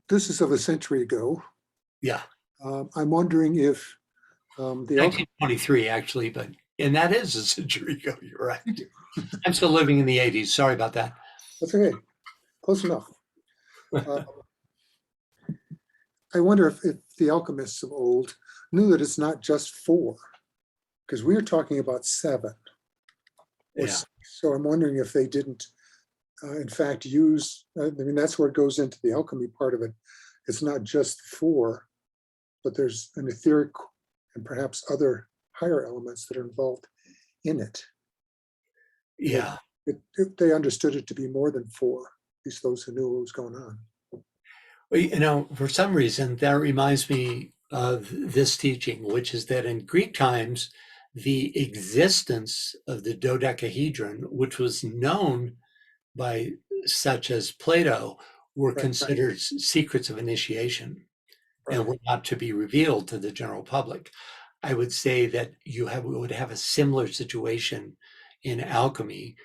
Speaker 7: This is of a century ago.
Speaker 1: Yeah.
Speaker 7: I'm wondering if the
Speaker 1: 1923, actually, and that is a century ago. You're right. I'm still living in the 80s. Sorry about that.
Speaker 7: That's okay. Close enough. I wonder if the alchemists of old knew that it's not just four, because we are talking about seven.
Speaker 1: Yeah.
Speaker 7: So I'm wondering if they didn't, in fact, use, I mean, that's where it goes into the alchemy part of it. It's not just four, but there's an etheric and perhaps other higher elements that are involved in it.
Speaker 1: Yeah.
Speaker 7: They understood it to be more than four, at least those who knew what was going on.
Speaker 1: Well, you know, for some reason, that reminds me of this teaching, which is that in Greek times, the existence of the dodecahedron, which was known by such as Plato, were considered secrets of initiation and were not to be revealed to the general public. I would say that we would have a similar situation in alchemy.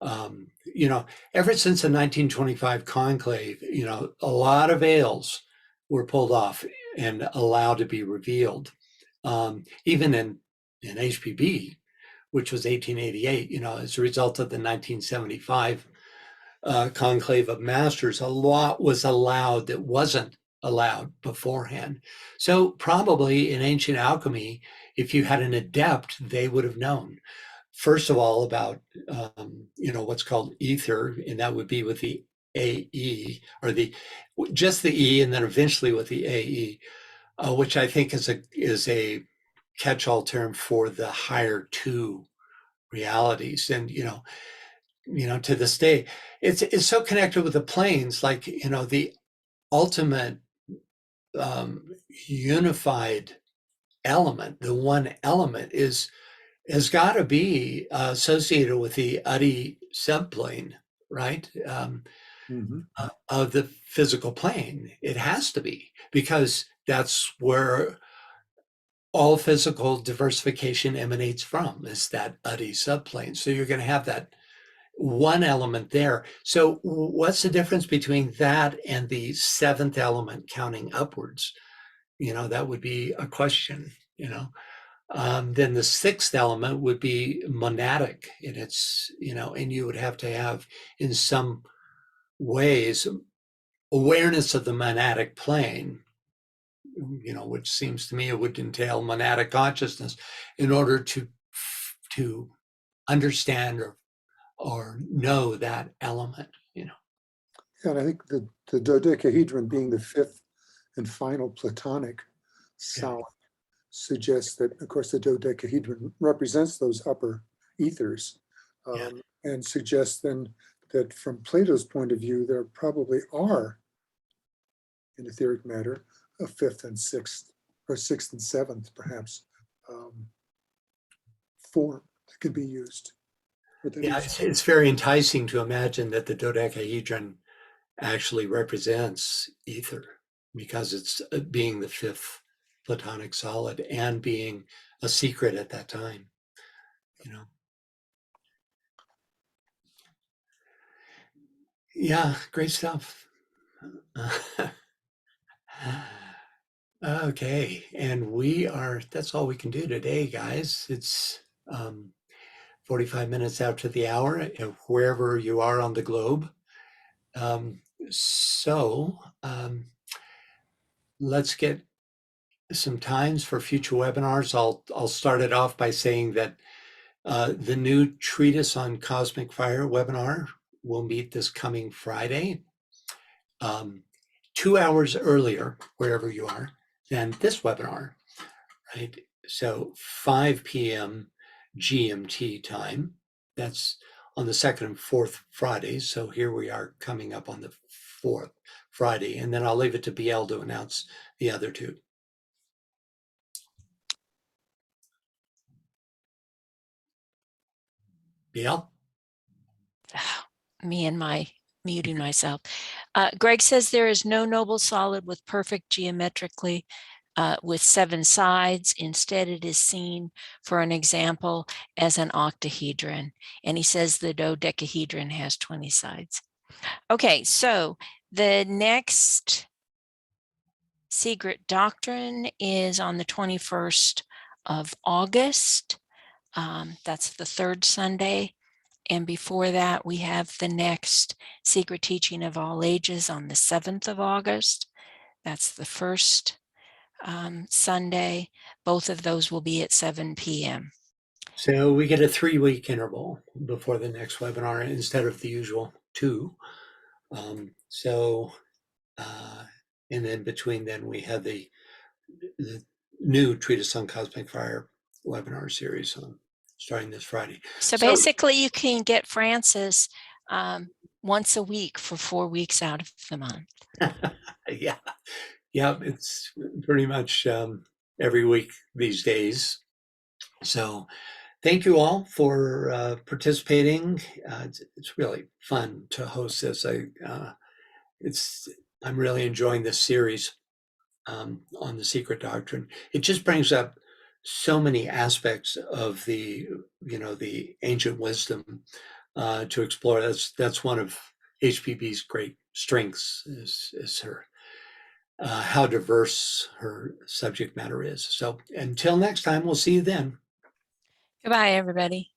Speaker 1: You know, ever since the 1925 conclave, you know, a lot of veils were pulled off and allowed to be revealed. Even in HPB, which was 1888, you know, as a result of the 1975 conclave of masters, a lot was allowed that wasn't allowed beforehand. So probably in ancient alchemy, if you had an adept, they would have known. First of all, about you know, what's called ether, and that would be with the AE, or just the E, and then eventually with the AE, which I think is a catch-all term for the higher two realities. And you know, to this day, it's so connected with the planes, like, you know, the ultimate unified element, the one element has got to be associated with the Adi subplane, right? Of the physical plane. It has to be, because that's where all physical diversification emanates from, is that Adi subplane. So you're going to have that one element there. So what's the difference between that and the seventh element counting upwards? You know, that would be a question, you know. Then the sixth element would be monadic, and it's, you know, and you would have to have in some ways awareness of the monadic plane, you know, which seems to me it would entail monadic consciousness in order to understand or know that element, you know.
Speaker 7: And I think the dodecahedron being the fifth and final Platonic solid suggests that, of course, the dodecahedron represents those upper ethers, and suggests then that from Plato's point of view, there probably are, in etheric matter, a fifth and sixth, or sixth and seventh, perhaps, form that can be used.
Speaker 1: Yeah, it's very enticing to imagine that the dodecahedron actually represents ether, because it's being the fifth Platonic solid and being a secret at that time, you know. Yeah, great stuff. Okay, and that's all we can do today, guys. It's 45 minutes after the hour, wherever you are on the globe. So let's get some times for future webinars. I'll start it off by saying that the new Treatise on Cosmic Fire webinar will meet this coming Friday, 2 hours earlier, wherever you are, than this webinar, right? So 5 p.m. GMT time. That's on the second and fourth Fridays. So here we are coming up on the fourth Friday, and then I'll leave it to BL to announce the other two. BL?
Speaker 2: Me and my muting myself. Greg says there is no noble solid with perfect geometrically with 7 sides. Instead, it is seen, for an example, as an octahedron. And he says the dodecahedron has 20 sides. Okay, so the next Secret Doctrine is on the 21st of August. That's the third Sunday. And before that, we have the next Secret Teaching of All Ages on the 7th of August. That's the first Sunday. Both of those will be at 7 p.m.
Speaker 1: So we get a 3-week interval before the next webinar instead of the usual 2. And then between then we have the new Treatise on Cosmic Fire webinar series starting this Friday.
Speaker 2: So basically you can get Francis once a week for 4 weeks out of the month.
Speaker 1: Yeah, it's pretty much every week these days. So thank you all for participating. It's really fun to host this. I'm really enjoying this series on the Secret Doctrine. It just brings up so many aspects of the ancient wisdom to explore. That's one of HPB's great strengths is her how diverse her subject matter is. So until next time, we'll see you then.
Speaker 2: Goodbye, everybody.